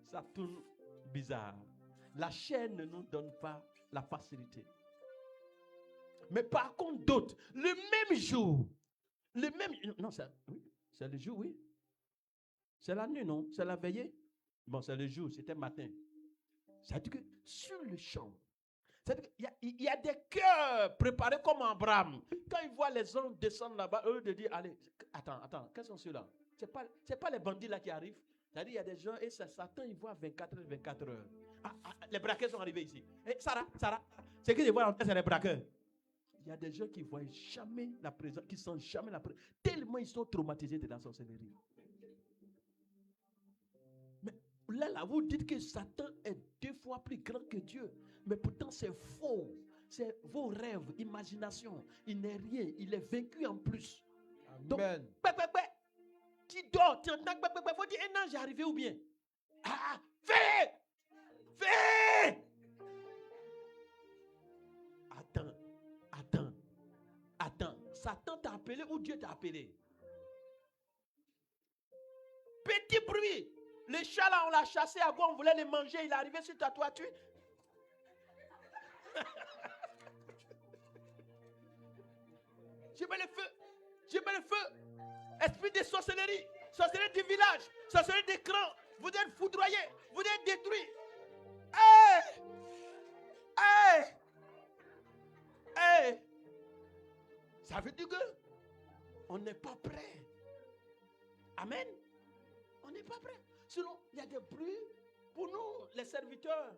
ça tourne bizarre. La chair ne nous donne pas la facilité. Mais par contre, d'autres, le même jour, non, oui, c'est le jour, oui. C'est la nuit, non? C'est la veillée? Bon, c'est le jour, c'était matin. Ça veut dire que sur le champ, il y a des cœurs préparés comme Abraham. Quand ils voient les hommes descendre là-bas, eux de dire, allez, attends, quels sont ceux-là? C'est pas les bandits là qui arrivent. C'est-à-dire, il y a des gens, et Satan, il voit 24 heures. Les braqueurs sont arrivés ici. Et Sarah, c'est qu'ils voient, c'est les braqueurs. Il y a des gens qui ne voient jamais la présence, qui ne sentent jamais la présence, tellement ils sont traumatisés de la sorcellerie. Mais là, vous dites que Satan est 2 fois plus grand que Dieu. Mais pourtant, c'est faux. C'est vos rêves, imagination. Il n'est rien. Il est vaincu en plus. Amen. Donc, tu dors, tu entends, il faut dire, un ange est arrivé ou bien? Fais! Attends. Satan t'a appelé ou Dieu t'a appelé? Petit bruit. Les chats là, on l'a chassé à quoi on voulait les manger. Il est arrivé sur ta toiture. Je mets le feu. Esprit de sorcellerie du village, sorcellerie des crans. Vous êtes foudroyés, vous êtes détruits. Ça veut dire que on n'est pas prêt. Amen. On n'est pas prêt. Sinon, il y a des bruits. Pour nous, les serviteurs,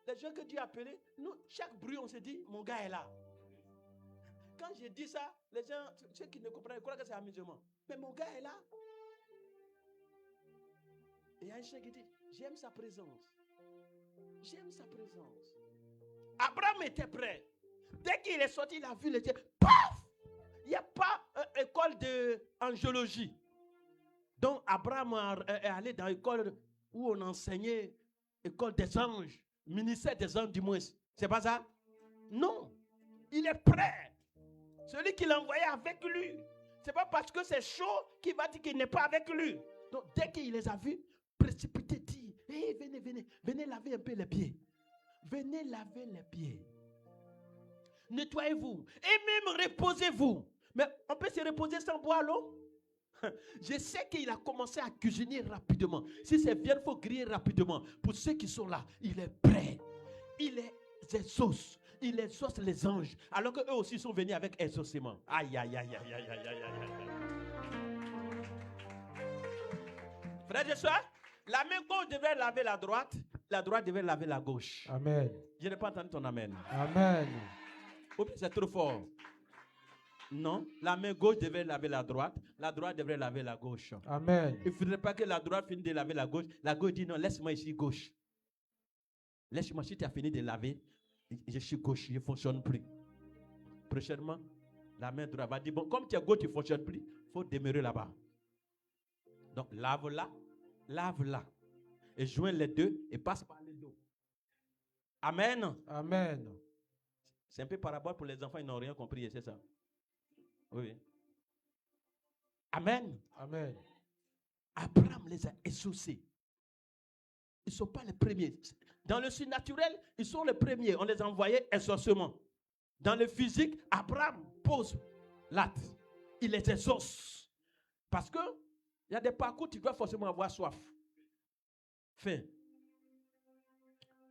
les gens que Dieu a appelés, nous, chaque bruit, on se dit, mon gars est là. Quand j'ai dit ça, les gens, ceux qui ne comprennent pas, croient que c'est amusement. Mais mon gars est là. Et il y a un chien qui dit, j'aime sa présence. Abraham était prêt. Dès qu'il est sorti, il a vu les dieux. Paf! Il n'y a pas école d'angiologie. Donc Abraham est allé dans l'école où on enseignait, école des anges, ministère des anges du moins. C'est pas ça? Non. Il est prêt. Celui qui l'a envoyé avec lui. C'est pas parce que c'est chaud qu'il va dire qu'il n'est pas avec lui. Donc dès qu'il les a vus, précipité, dit, hey, venez laver un peu les pieds. Venez laver les pieds. Nettoyez-vous. Et même reposez-vous. Mais on peut se reposer sans boire l'eau? Je sais qu'il a commencé à cuisiner rapidement. Si c'est bien, il faut griller rapidement. Pour ceux qui sont là, il est prêt. Il exauce. Il exauce les anges. Alors qu'eux aussi sont venus avec exaucement. Aïe. Frères et sœurs, la main gauche devait laver la droite devait laver la gauche. Amen. Je n'ai pas entendu ton amen. Amen. C'est trop fort. Non, la main gauche devait laver la droite devrait laver la gauche. Amen. Il ne faudrait pas que la droite finisse de laver la gauche dit non, laisse-moi ici gauche. Laisse-moi, si tu as fini de laver, je suis gauche, je ne fonctionne plus. Prochainement, la main droite va dire, bon, comme tu es gauche, tu ne fonctionnes plus, il faut demeurer là-bas. Donc, lave-la. Et joins les deux et passe par les dos. Amen. Amen. C'est un peu parabole pour les enfants, ils n'ont rien compris, c'est ça? Oui. Amen. Amen. Abraham les a exaucés. Ils ne sont pas les premiers. Dans le surnaturel, ils sont les premiers. On les a envoyés exaucement. Dans le physique, Abraham pose l'acte. Il les exauce. Parce que il y a des parcours, tu dois forcément avoir soif.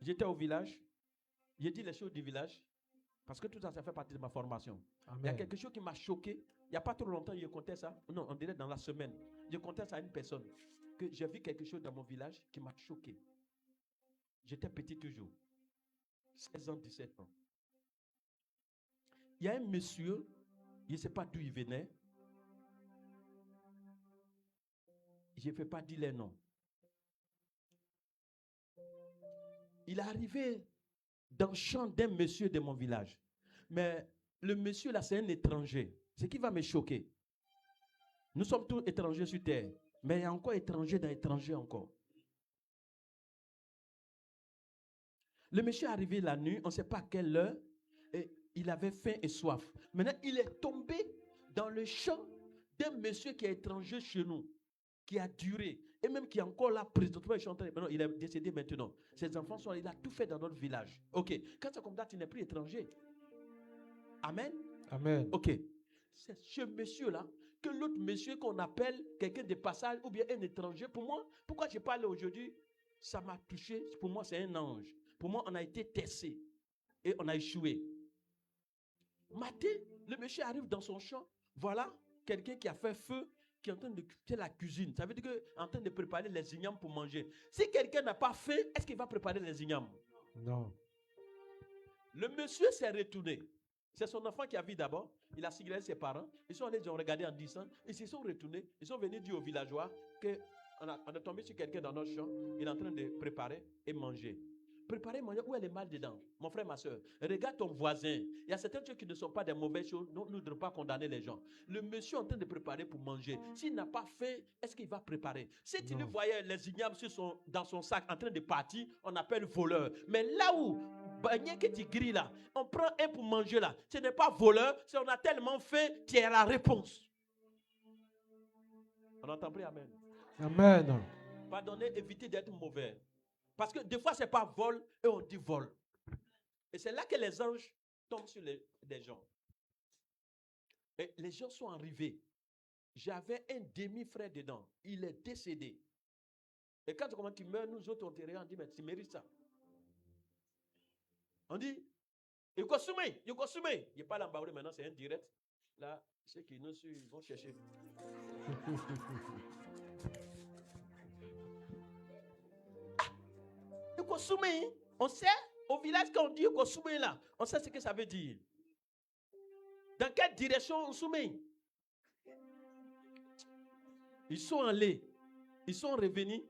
J'étais au village. J'ai dit les choses du village. Parce que tout ça, ça fait partie de ma formation. Amen. Il y a quelque chose qui m'a choqué. Il n'y a pas trop longtemps, je comptais ça. Non, on dirait dans la semaine. Je comptais ça à une personne. Que j'ai vu quelque chose dans mon village qui m'a choqué. J'étais petit toujours. 16 ans, 17 ans. Il y a un monsieur, je ne sais pas d'où il venait. Je ne vais pas dire les noms. Il est arrivé dans le champ d'un monsieur de mon village. Mais le monsieur là, c'est un étranger. Ce qui va me choquer. Nous sommes tous étrangers sur terre. Mais il y a encore étrangers dans étrangers encore. Le monsieur est arrivé la nuit, on ne sait pas à quelle heure, et il avait faim et soif. Maintenant, il est tombé dans le champ d'un monsieur qui est étranger chez nous, qui a duré, et même qui est encore là, présentement, il est décédé maintenant. Ses enfants sont là, il a tout fait dans notre village. Ok, quand c'est comme ça, tu n'es plus étranger. Amen. Amen. Ok, c'est ce monsieur-là, que l'autre monsieur qu'on appelle quelqu'un de passage, ou bien un étranger, pour moi, pourquoi je parle aujourd'hui, ça m'a touché, pour moi c'est un ange. Pour moi, on a été testé et on a échoué. Matin, le monsieur arrive dans son champ. Voilà quelqu'un qui a fait feu, qui est en train de faire la cuisine. Ça veut dire qu'il est en train de préparer les ignames pour manger. Si quelqu'un n'a pas faim, est-ce qu'il va préparer les ignames? Non. Le monsieur s'est retourné. C'est son enfant qui a vu d'abord. Il a signalé ses parents. Ils sont allés, ils ont regardé en disant. Ils se sont retournés. Ils sont venus dire aux villageois qu'on a tombé sur quelqu'un dans notre champ. Il est en train de préparer et manger. Préparer manger, où est le mal dedans? Mon frère, ma soeur, regarde ton voisin. Il y a certaines choses qui ne sont pas des mauvaises choses. Nous ne devons pas condamner les gens. Le monsieur est en train de préparer pour manger. S'il n'a pas faim, est-ce qu'il va préparer? Si tu le voyais les ignames dans son sac en train de partir, on appelle voleur. Mais là où bagné que tu grilles là, on prend un pour manger là. Ce n'est pas voleur, c'est on a tellement faim, tu as la réponse. On entend prier, amen. Amen. Pardonnez, évitez d'être mauvais. Parce que des fois, ce n'est pas vol et on dit vol. Et c'est là que les anges tombent sur les gens. Et les gens sont arrivés. J'avais un demi-frère dedans. Il est décédé. Et quand tu meurs, nous autres, on te regarde, on dit, mais tu mérites ça. On dit, il consomme. Il n'est pas là maintenant, c'est un direct. Là, ceux qui nous suivent, ils vont chercher. On sait, au village, quand on dit Kosoumé là, on sait ce que ça veut dire. Dans quelle direction on soumet? Ils sont allés, ils sont revenus,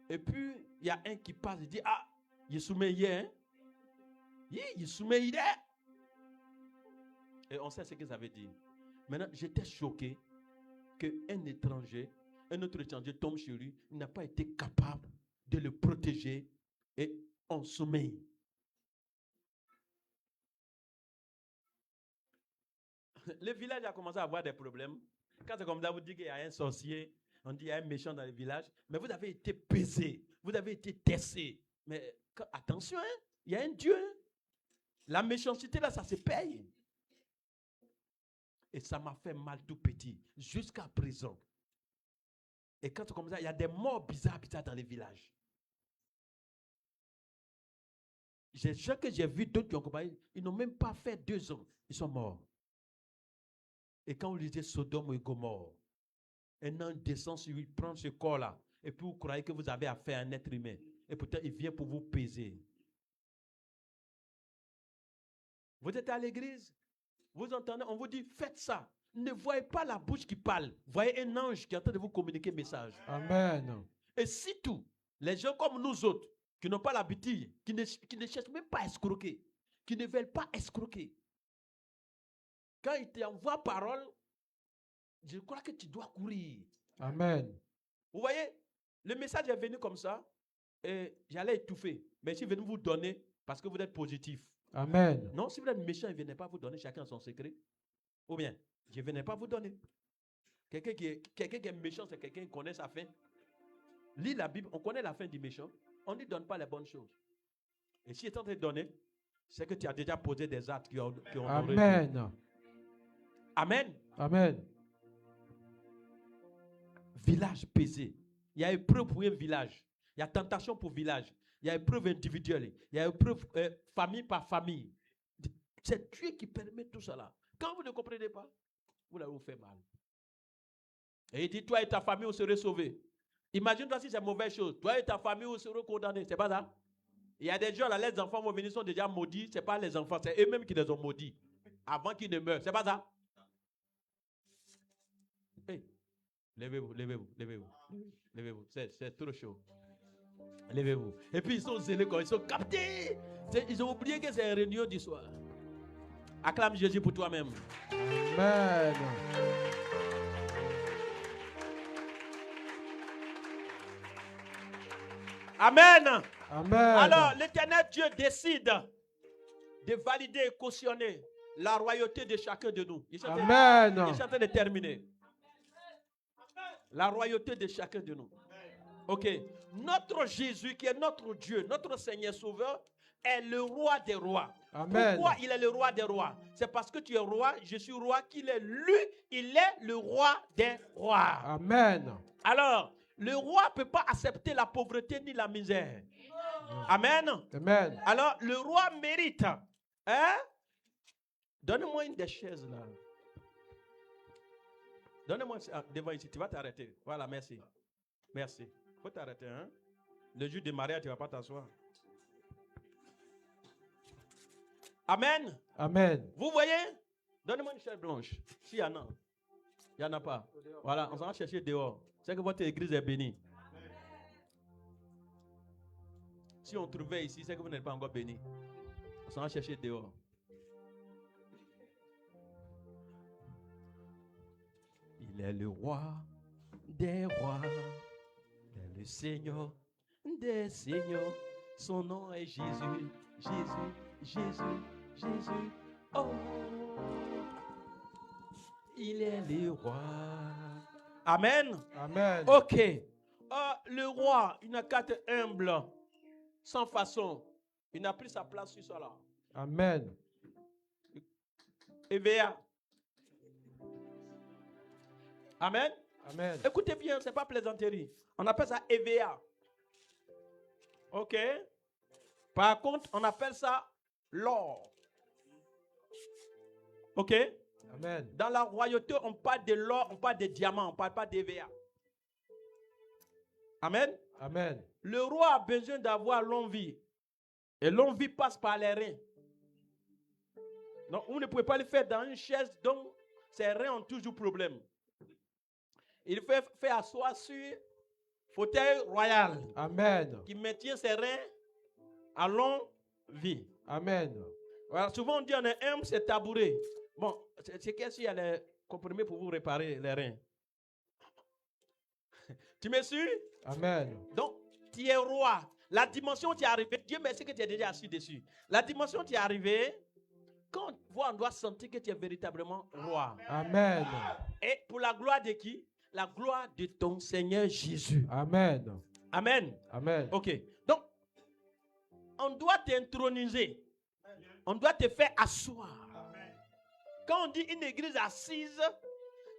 et puis il y a un qui passe, il dit, ah, il soumet hier. Hein? Il soumet hier. Et on sait ce que ça veut dire. Maintenant, j'étais choqué qu'un étranger, un autre étranger tombe chez lui, il n'a pas été capable de le protéger. Et on sommeille. Le village a commencé à avoir des problèmes. Quand c'est comme ça, vous dites qu'il y a un sorcier, on dit qu'il y a un méchant dans le village. Mais vous avez été pesé, vous avez été testé. Mais attention, hein, il y a un Dieu. Hein. La méchanceté là, ça se paye. Et ça m'a fait mal tout petit, jusqu'à présent. Et quand c'est comme ça, il y a des morts bizarres dans les villages. J'ai gens que j'ai vu, d'autres qui ont compagnie, ils n'ont même pas fait 2 ans. Ils sont morts. Et quand on lisait Sodome et Gomorrhe, un ange descend sur lui, prend ce corps-là, et puis vous croyez que vous avez affaire à un être humain. Et peut-être il vient pour vous peser. Vous êtes à l'église, vous entendez, on vous dit, faites ça. Ne voyez pas la bouche qui parle. Voyez un ange qui est en train de vous communiquer un message. Amen. Et si tout, les gens comme nous autres, qui n'ont pas l'habitude, qui ne cherchent même pas à escroquer, qui ne veulent pas escroquer. Quand il t'envoie parole, je crois que tu dois courir. Amen. Vous voyez, le message est venu comme ça, et j'allais étouffer. Mais je suis venu vous donner parce que vous êtes positif. Amen. Non, si vous êtes méchant, il ne venait pas vous donner chacun son secret. Ou bien, je ne venais pas vous donner. Quelqu'un qui est méchant, c'est quelqu'un qui connaît sa fin. Lis la Bible, on connaît la fin du méchant. On ne lui donne pas les bonnes choses. Et si tu es en train de donner, c'est que tu as déjà posé des actes qui ont Amen. Amen. Amen. Village pesé. Il y a épreuve pour un village. Il y a tentation pour village. Il y a épreuve individuelle. Il y a épreuve famille par famille. C'est Dieu qui permet tout cela. Quand vous ne comprenez pas, vous allez vous faire mal. Et il dit, toi et ta famille, vous serez sauvés. Imagine-toi si c'est mauvaise chose. Toi et ta famille, vous serez condamnés. C'est pas ça? Il y a des gens là, les enfants vont venir, sont déjà maudits. Ce n'est pas les enfants, c'est eux-mêmes qui les ont maudits. Avant qu'ils ne meurent. C'est pas ça? Hey, levez-vous, levez-vous, levez-vous. Levez-vous. C'est trop chaud. Levez-vous. Et puis ils sont zélés quand ils sont captés. Ils ont oublié que c'est une réunion du soir. Acclame Jésus pour toi-même. Amen. Amen. Amen. Alors, l'Éternel Dieu décide de valider et cautionner la royauté de chacun de nous. Amen. Il est en train de terminer. La royauté de chacun de nous. Ok. Notre Jésus, qui est notre Dieu, notre Seigneur Sauveur, est le roi des rois. Amen. Pourquoi il est le roi des rois? C'est parce que tu es roi, je suis roi, qu'il est lui, il est le roi des rois. Amen. Alors, le roi ne peut pas accepter la pauvreté ni la misère. Amen. Amen. Alors, le roi mérite. Hein? Donne-moi une des chaises là. Donne-moi devant ici. Tu vas t'arrêter. Voilà, merci. Merci. Il faut t'arrêter. Hein? Le jour de mariage, tu ne vas pas t'asseoir. Amen. Amen. Vous voyez? Donnez-moi une chaise blanche. S'il y en a. Il n'y en a pas. Voilà, on s'en va chercher dehors. C'est que votre église est bénie. Si on trouvait ici, c'est que vous n'êtes pas encore béni. On s'en va chercher dehors. Il est le roi des rois. Il est le Seigneur des seigneurs. Son nom est Jésus. Jésus, Jésus, Jésus. Oh, il est le roi. Amen. Amen. Ok. Le roi, il n'a qu'à être humble, sans façon. Il n'a pris sa place sur cela. Amen. EVA. Amen. Amen. Écoutez bien, ce n'est pas plaisanterie. On appelle ça EVA. Ok. Par contre, on appelle ça l'or. Ok. Amen. Dans la royauté, on parle de l'or, on parle de diamants, on ne parle pas d'EVA. Amen. Amen. Le roi a besoin d'avoir longue vie. Et longue vie passe par les reins. Donc, vous ne pouvez pas le faire dans une chaise dont ses reins ont toujours problème. Il faut faire asseoir sur fauteuil royal. Amen. Qui maintient ses reins à longue vie. Amen. Voilà, souvent on dit on est humble, c'est tabouret. Bon, c'est qu'est-ce qu'il y a les comprimés pour vous réparer les reins. Tu me suis? Amen. Donc, tu es roi. La dimension où tu es arrivé, Dieu merci que tu es déjà assis dessus. La dimension où tu es arrivé, quand on doit sentir que tu es véritablement roi. Amen. Et pour la gloire de qui? La gloire de ton Seigneur Jésus. Amen. Amen. Amen. Ok. Donc, on doit t'introniser. On doit te faire asseoir. Quand on dit une église assise,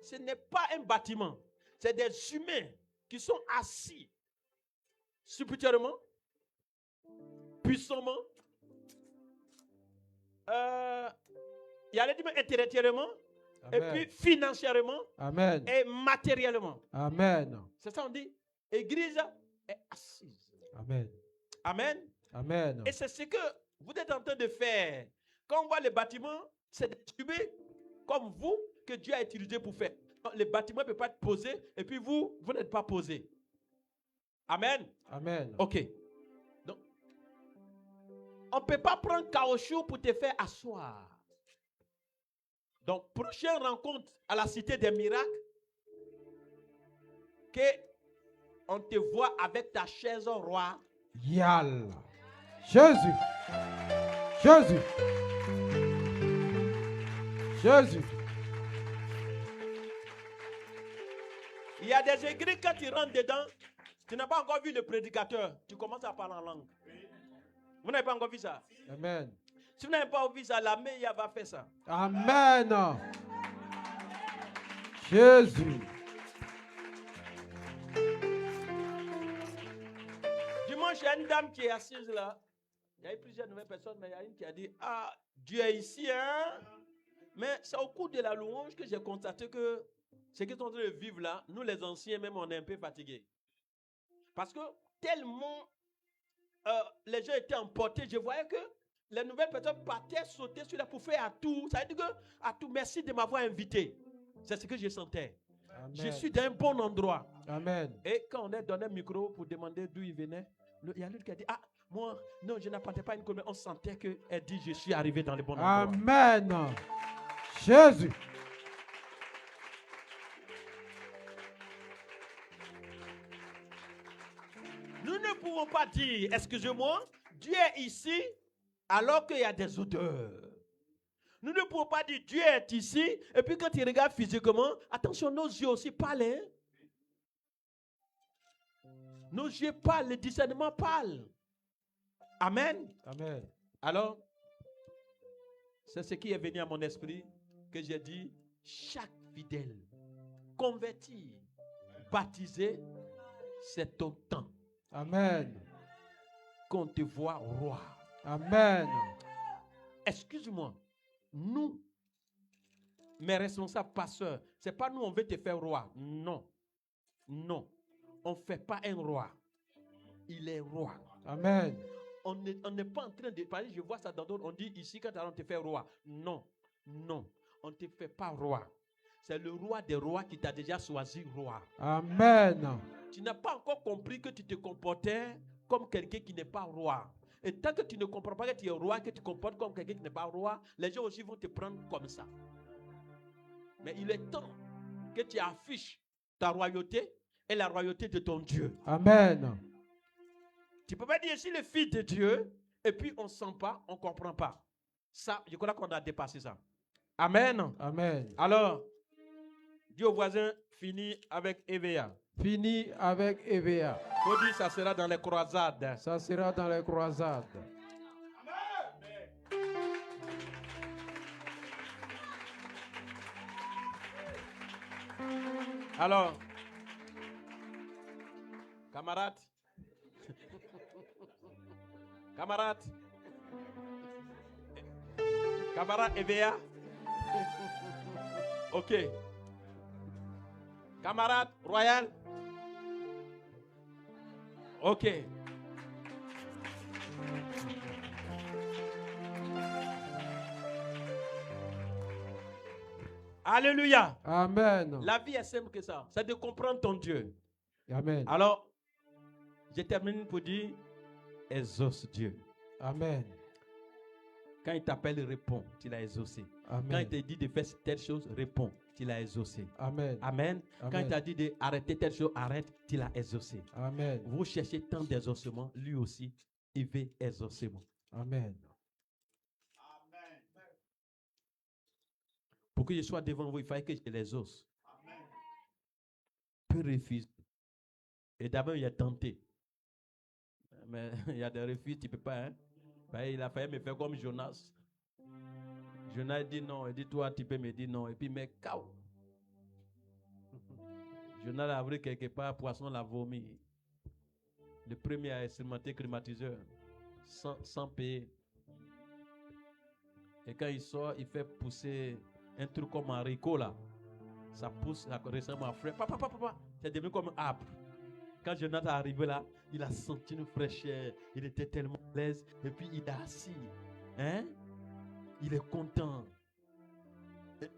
ce n'est pas un bâtiment. C'est des humains qui sont assis spirituellement, puissamment, il y a les dimensions intellectuellement, et puis financièrement, Amen. et matériellement. Amen. C'est ça on dit. Église est assise. Amen. Amen. Amen. Et c'est ce que vous êtes en train de faire. Quand on voit les bâtiments, c'est des humains comme vous que Dieu a utilisé pour faire. Les bâtiments ne peuvent pas être posés et puis vous n'êtes pas posés. Amen. Amen. Ok. Donc, on ne peut pas prendre caoutchouc pour te faire asseoir. Donc, prochaine rencontre à la Cité des Miracles, que on te voit avec ta chaise roi. Yal. Jésus. Jésus. Jésus. Il y a des églises, quand tu rentres dedans, tu n'as pas encore vu le prédicateur. Tu commences à parler en langue. Vous n'avez pas encore vu ça? Amen. Si vous n'avez pas vu ça, la meilleure va faire ça. Amen. Jésus. Dimanche, il y a une dame qui est assise là. Il y a eu plusieurs nouvelles personnes, mais il y a une qui a dit, ah, Dieu est ici, hein? Mais c'est au cours de la louange que j'ai constaté que ce qu'ils sont en train de vivre là, nous les anciens même, on est un peu fatigués. Parce que tellement les gens étaient emportés, je voyais que les nouvelles personnes partaient sauter sur la pour faire à tout. Ça veut dire que à tout, merci de m'avoir invité. C'est ce que je sentais. Amen. Je suis dans un bon endroit. Amen. Et quand on a donné un micro pour demander d'où il venait, il y a l'autre qui a dit, ah, moi, non, je n'appartenais pas à une commune. On sentait qu'elle dit, je suis arrivé dans le bon endroit. Amen. Jésus. Nous ne pouvons pas dire, excusez-moi, Dieu est ici alors qu'il y a des odeurs. Nous ne pouvons pas dire Dieu est ici et puis quand il regarde physiquement, attention, nos yeux aussi parlent. Hein? Nos yeux parlent, le discernement parle. Amen. Amen. Alors, c'est ce qui est venu à mon esprit que j'ai dit, chaque fidèle, converti, baptisé, c'est ton temps. Amen. Qu'on te voit roi. Amen. Excuse-moi, nous, mes responsables pasteurs, c'est pas nous on veut te faire roi. Non. Non. On ne fait pas un roi. Il est roi. Amen. On n'est pas en train de parler, je vois ça dans d'autres, on dit ici quand on te fait roi. Non. Non. On ne te fait pas roi. C'est le roi des rois qui t'a déjà choisi roi. Amen. Tu n'as pas encore compris que tu te comportais comme quelqu'un qui n'est pas roi. Et tant que tu ne comprends pas que tu es roi, que tu te comportes comme quelqu'un qui n'est pas roi, les gens aussi vont te prendre comme ça. Mais il est temps que tu affiches ta royauté et la royauté de ton Dieu. Amen. Tu ne peux pas dire, je suis le fils de Dieu, et puis on ne sent pas, on ne comprend pas. Ça, je crois qu'on a dépassé ça. Amen. Amen. Alors, dis au voisin, fini avec EVA. Fini avec EVA. Faut dire, ça sera dans les croisades. Ça sera dans les croisades. Alors, camarades, camarade EVA, ok, camarade Royal, ok. Alléluia. Amen. La vie est simple que ça. C'est de comprendre ton Dieu. Amen. Alors, je termine pour dire, exauce Dieu. Amen. Quand il t'appelle, réponds, tu l'as exaucé. Amen. Quand il te dit de faire telle chose, réponds, tu l'as exaucé. Amen. Amen. Amen. Quand il t'a dit d'arrêter telle chose, arrête, tu l'as exaucé. Amen. Vous cherchez tant d'exaucement, lui aussi, il veut exaucement. Amen. Pour que je sois devant vous, il fallait que je l'exauce. Peu refuse. Et d'abord, il a tenté. Mais il y a des refus, tu ne peux pas. Hein? Ben, il a failli me faire comme Jonas. Jonas dit non. Il dit, toi, tu peux me dire non. Et puis, mais cao. Jonas a pris quelque part, poisson l'a vomi. Le premier a expérimenté climatiseur sans payer. Et quand il sort, il fait pousser un truc comme un haricot là. Ça pousse, ça ressemble à un frère. Papa. C'est devenu comme un arbre. Quand Jonathan est arrivé là, il a senti une fraîcheur. Il était tellement à l'aise. Et puis il est assis. Hein? Il est content.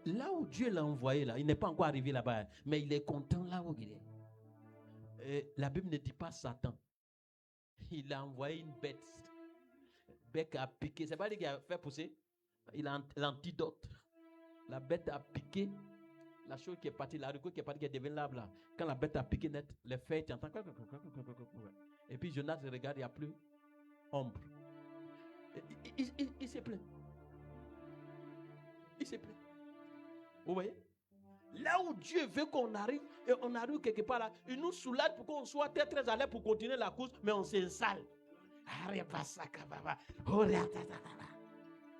Là où Dieu l'a envoyé là, il n'est pas encore arrivé là-bas. Mais il est content là où il est. Et la Bible ne dit pas Satan. Il a envoyé une bête. Bec a piqué. C'est pas lui qui a fait pousser. Il a l'antidote. La bête a piqué. La chose qui est partie, l'haricot qui est parti, qui est devenu l'arbre là. Quand la bête a piqué net, les feuilles, tu entends. Et puis Jonas regarde, il n'y a plus ombre. Il s'est plaint. Il s'est plaint. Vous voyez? Là où Dieu veut qu'on arrive, et on arrive quelque part là, il nous soulage pour qu'on soit très très à l'aise pour continuer la course, mais on s'installe. Ça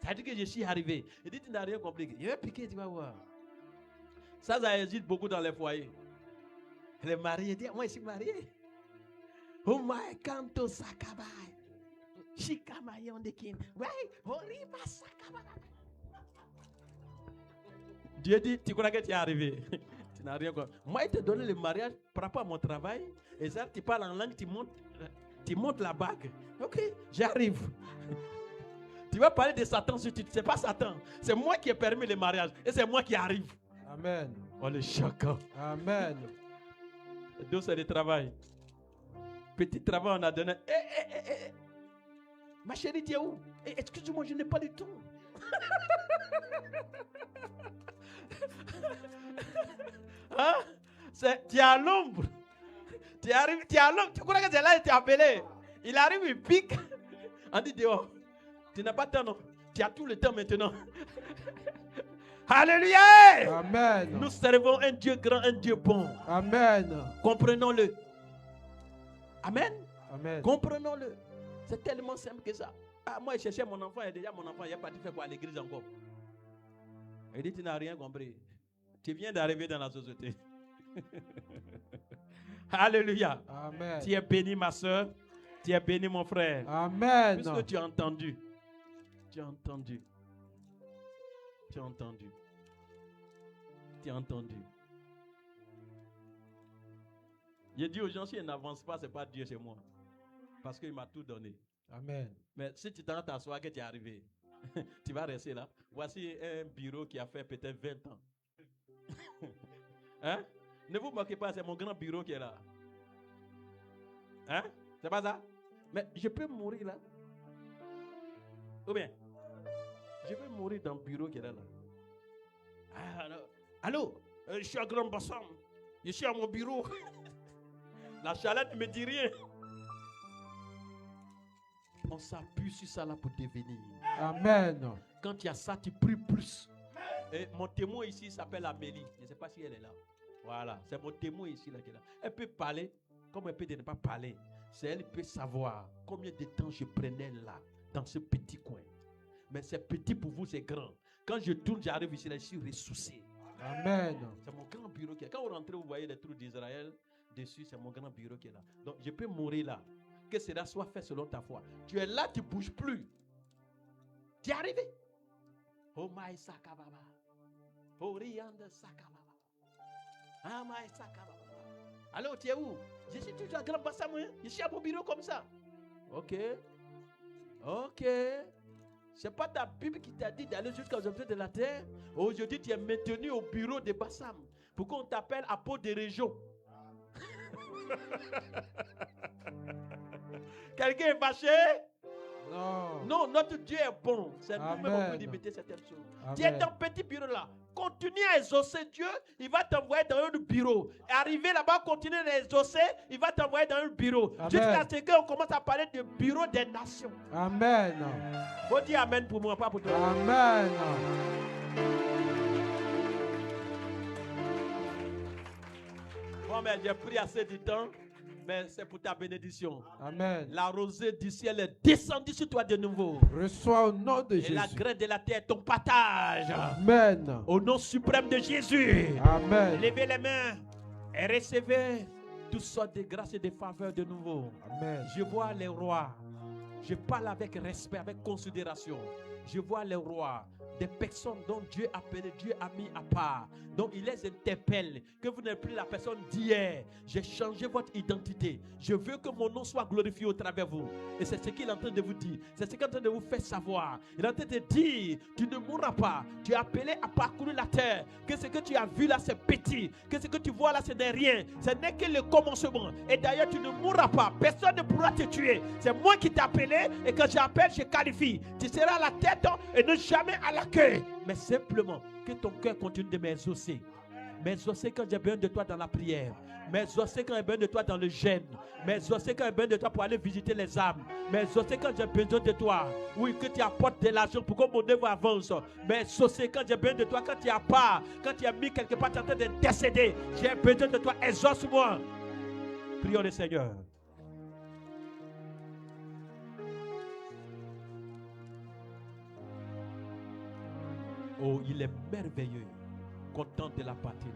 veut dire que je suis arrivé. Il dit, tu n'as rien compris. Il va piquer, tu vas voir. Ça existe beaucoup dans les foyers. Les mariés disent, moi je suis marié. Oh my canto sakabai. Dieu dit, tu crois que tu es arrivé? Tu n'as rien compris. Moi, il te donne le mariage par rapport à mon travail. Et ça, tu parles en langue, tu montes la bague. Ok, j'arrive. Tu vas parler de Satan sur tu. C'est pas Satan. C'est moi qui ai permis le mariage. Et c'est moi qui arrive. Amen. Oh, le chacun. Amen. Donc, c'est le travail. Petit travail, on a donné. Ma chérie, tu es où? Excuse-moi, je n'ai pas du tout. Hein? Tu es à l'ombre. Tu arrives, tu es à l'ombre. Tu crois que c'est là que tu es appelé? Il arrive, il pique. On dit dehors. Tu n'as pas de temps, non? Tu as tout le temps maintenant. Alléluia! Amen. Nous servons un Dieu grand, un Dieu bon. Amen. Comprenons-le. Amen. Amen. Comprenons-le. C'est tellement simple que ça. Ah, moi, je cherchais mon enfant et déjà mon enfant, il est parti faire quoi à l'église encore? Il dit, tu n'as rien compris. Tu viens d'arriver dans la société. Alléluia. Amen. Tu es béni, ma soeur. Tu es béni, mon frère. Amen. Puisque tu as entendu. Tu as entendu. Tu as entendu. Tu as entendu. J'ai dit aux gens, si ils n'avancent pas, ce n'est pas Dieu, c'est moi. Parce qu'il m'a tout donné. Amen. Mais si tu t'en t'assois que tu es arrivé, tu vas rester là. Voici un bureau qui a fait peut-être 20 ans. Hein? Ne vous moquez pas, c'est mon grand bureau qui est là. Hein? C'est pas ça? Mais je peux mourir là. Ou bien, je peux mourir dans le bureau qui est là. Ah, allô? Je suis à Grand Bassam. Je suis à mon bureau. La chaleur ne me dit rien. On s'appuie sur ça là pour devenir. Amen. Quand il y a ça, tu pries plus. Et mon témoin ici s'appelle Amélie. Je ne sais pas si elle est là. Voilà, c'est mon témoin ici là qui est là. Elle peut parler comme elle peut ne pas parler. C'est elle qui peut savoir combien de temps je prenais là, dans ce petit coin. Mais c'est petit pour vous, c'est grand. Quand je tourne, j'arrive ici là, je suis ressourcé. Amen. C'est mon grand bureau qui est là. Quand vous rentrez, vous voyez les trous d'Israël dessus, c'est mon grand bureau qui est là. Donc je peux mourir là. Que cela soit fait selon ta foi. Tu es là, tu ne bouges plus. Tu es arrivé. Oh my sakababa. Oh rianda sakababa. Ah my sakababa. Alors tu es où? Je suis toujours à Grand Bassam. Je suis à mon bureau comme ça. Ok. Ok. C'est pas ta Bible qui t'a dit d'aller jusqu'aux objets de la terre. Aujourd'hui, tu es maintenu au bureau de Bassam. Pourquoi on t'appelle apôtre des régions? Quelqu'un est fâché? Non. Non, notre Dieu est bon. C'est nous-mêmes qui pouvons limiter certaines choses. Tu es dans petit bureau là. Continue à exaucer Dieu, il va t'envoyer dans un bureau. Et arriver là-bas, continue à exaucer, il va t'envoyer dans un bureau. Jusqu'à ce qu'on commence à parler de bureau des nations. Amen. Faut dire amen pour moi, pas pour toi. Amen. Bon, mais j'ai pris assez de temps. Mais c'est pour ta bénédiction. Amen. La rosée du ciel est descendue sur toi de nouveau. Reçois au nom de Et Jésus. la graine de la terre est ton partage. Amen. Au nom suprême de Jésus. Amen. Levez les mains et recevez toutes sortes de grâces et de faveurs de nouveau. Amen. Je vois les rois. Je parle avec respect, avec considération. Je vois les rois. Des personnes dont Dieu a appelé, Dieu a mis à part. Donc il les interpelle. Que vous n'êtes plus la personne d'hier. J'ai changé votre identité. Je veux que mon nom soit glorifié au travers de vous. Et c'est ce qu'il est en train de vous dire. C'est ce qu'il est en train de vous faire savoir. Il est en train de dire, tu ne mourras pas. Tu es appelé à parcourir la terre. Que ce que tu as vu là, c'est petit. Que ce que tu vois là, ce n'est rien. Ce n'est que le commencement. Et d'ailleurs, tu ne mourras pas. Personne ne pourra te tuer. C'est moi qui t'ai appelé. Et quand j'appelle, je qualifie. Tu seras à la tête et ne jamais à la queue. Mais simplement, que ton cœur continue de m'exaucer. M'exaucer quand j'ai besoin de toi dans la prière. M'exaucer quand j'ai besoin de toi dans le jeûne. M'exaucer quand j'ai besoin de toi pour aller visiter les âmes. M'exaucer quand j'ai besoin de toi. Oui, que tu apportes de l'argent pour que mon œuvre avance. M'exaucer quand j'ai besoin de toi. Quand tu as pas, quand tu as mis quelque part, tu es en train de décéder. J'ai besoin de toi. Exauce-moi. Prions le Seigneur. Oh, il est merveilleux, content de l'appartenir,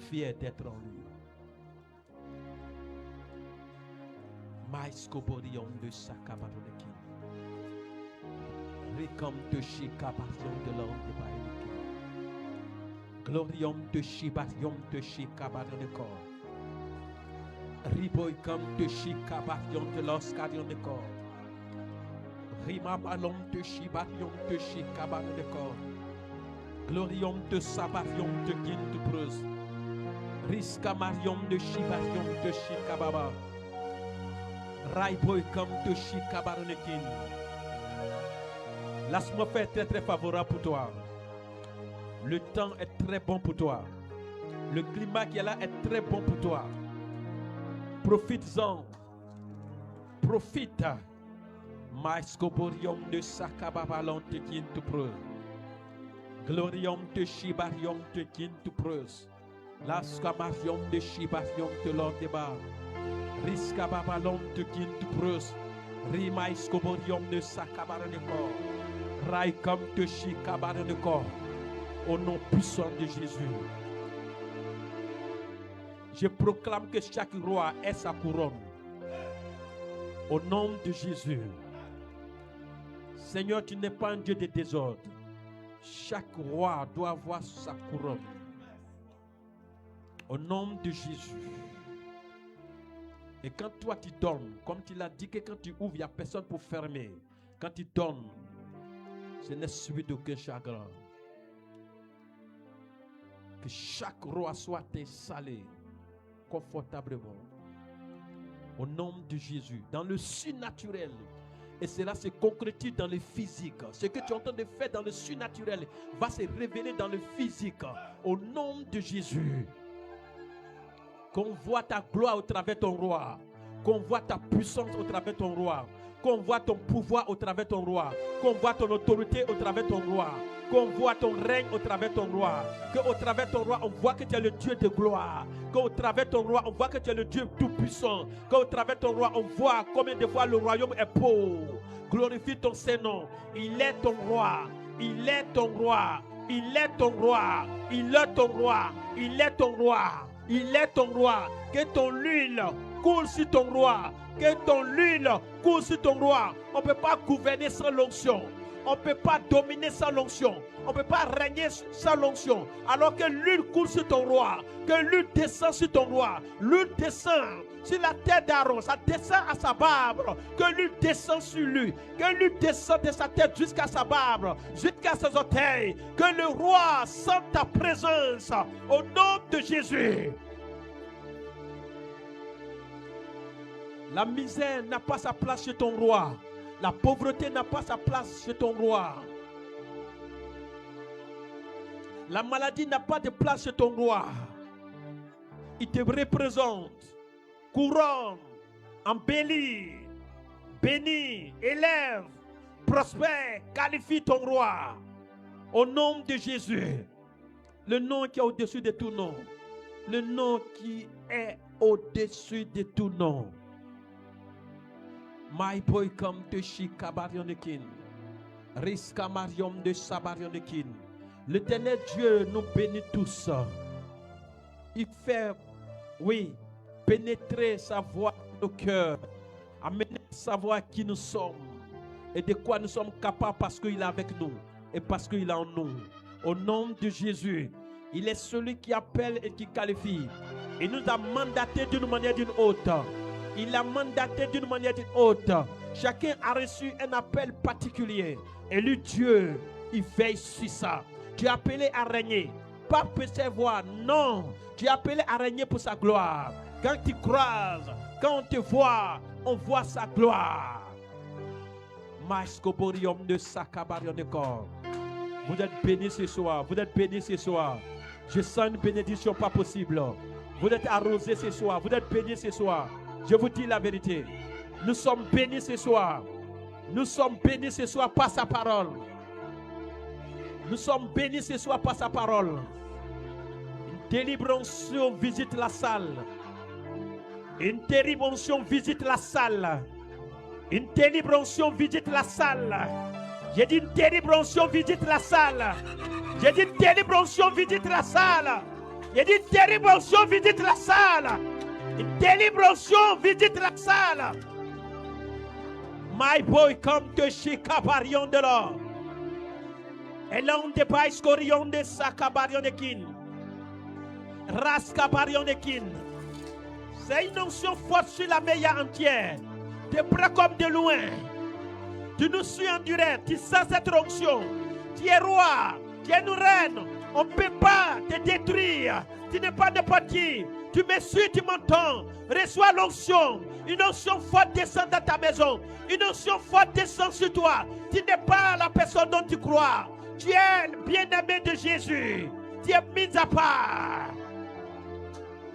fier d'être en lui. Maïskoborion de Sakabaronekin. Ricom de Shikabarion de l'homme de Baïnekin. Glorium de Shibarion de Shikabaronekor. Riboikam de Shikabarion de l'Oscarionekor. Rimabalom de Shibarion de Shikabaronekor. Glorium de Sabarion de Gintubrus. Riskamarion de Shibarion de Shikababa. Raiboikam de Shikabaronekin. L'atmosphère est très très favorable pour toi. Le temps est très bon pour toi. Le climat qui est là est très bon pour toi. Profites-en. Profite. Maïskoborium de Sakababalon de Gintuprus. Glorium de Shibarium de Gintuprus. Laskamarium de Shibarium de l'Ordeba. Riskababalon de Gintuprus. Rimaïskoborium de Sakabaranekor. Raikam de Shikabaranekor. Au nom puissant de Jésus. Je proclame que chaque roi ait sa couronne. Au nom de Jésus. Seigneur, tu n'es pas un Dieu de désordre. Chaque roi doit avoir sa couronne. Au nom de Jésus. Et quand toi tu donnes, comme tu l'as dit que quand tu ouvres, il n'y a personne pour fermer. Quand tu donnes, ce n'est suivi d'aucun chagrin. Que chaque roi soit installé confortablement. Au nom de Jésus, dans le surnaturel. Et cela se concrétise dans le physique. Ce que tu es en train de faire dans le surnaturel va se révéler dans le physique. Au nom de Jésus. Qu'on voit ta gloire au travers de ton roi. Qu'on voit ta puissance au travers de ton roi. Qu'on voit ton pouvoir au travers de ton roi. Qu'on voit ton autorité au travers de ton roi. Qu'on voit ton règne au travers de ton roi. Qu'au travers de ton roi, on voit que tu es le Dieu de gloire. Qu'au travers de ton roi, on voit que tu es le Dieu tout-puissant. Qu'au travers de ton roi, on voit combien de fois le royaume est pauvre. Glorifie ton Saint-Nom. Il est ton roi. Il est ton roi. Il est ton roi. Il est ton roi. Il est ton roi. Il est ton roi. Que ton huile coule sur ton roi. Que ton huile coule sur ton roi. On ne peut pas gouverner sans l'onction. On ne peut pas dominer sans l'onction. On ne peut pas régner sans l'onction. Alors que l'huile coule sur ton roi. Que l'huile descend sur ton roi. L'huile descend sur la tête d'Aaron. Ça descend à sa barbe. Que l'huile descend sur lui. Que l'huile descend de sa tête jusqu'à sa barbe. Jusqu'à ses orteils. Que le roi sente ta présence. Au nom de Jésus. La misère n'a pas sa place chez ton roi. La pauvreté n'a pas sa place chez ton roi. La maladie n'a pas de place chez ton roi. Il te représente, couronne, embellit, bénit, élève, prospère, qualifie ton roi. Au nom de Jésus, le nom qui est au-dessus de tout nom. Le nom qui est au-dessus de tout nom. My boy come to Shikabarionekin. Riskamarium de Sabarionekin. L'Éternel Dieu nous bénit tous. Il fait, oui, pénétrer sa voix dans nos cœurs. Amener à savoir qui nous sommes. Et de quoi nous sommes capables parce qu'il est avec nous. Et parce qu'il est en nous. Au nom de Jésus. Il est celui qui appelle et qui qualifie. Il nous a mandaté d'une manière ou d'une autre. Il a mandaté d'une manière ou d'une autre. Chacun a reçu un appel particulier. Et lui, Dieu, il veille sur ça. Tu es appelé à régner. Pas percevoir, non. Tu es appelé à régner pour sa gloire. Quand tu croises, quand on te voit, on voit sa gloire. Maïskoborium de Sakabarionekor. Vous êtes bénis ce soir. Vous êtes bénis ce soir. Je sens une bénédiction pas possible. Vous êtes arrosés ce soir. Vous êtes bénis ce soir. Je vous dis la vérité. Nous sommes bénis ce soir. Nous sommes bénis ce soir par sa parole. Nous sommes bénis ce soir par sa parole. Une terrible onction visite la salle. Une terrible onction visite la salle. Une terrible onction visite la salle. J'ai dit une terrible onction visite la salle. J'ai dit une terrible onction visite la salle. J'ai dit une terrible onction visite la salle. Une terrible onction visite la salle. My boy come to Shikabarion de l'or. Et l'on de Baïskorion de Sakabarion de Kin. Raskabarion de Kin. C'est une onction forte sur la meilleure entière. De près comme de loin. Tu nous suis en direct. Tu sens cette onction. Tu es roi. Tu es une reine. On ne peut pas te détruire. Tu n'es pas de parti. Tu me suis, tu m'entends. Reçois l'onction. Une onction forte descend dans ta maison. Une onction forte descend sur toi. Tu n'es pas la personne dont tu crois. Tu es le bien-aimé de Jésus. Tu es mis à part.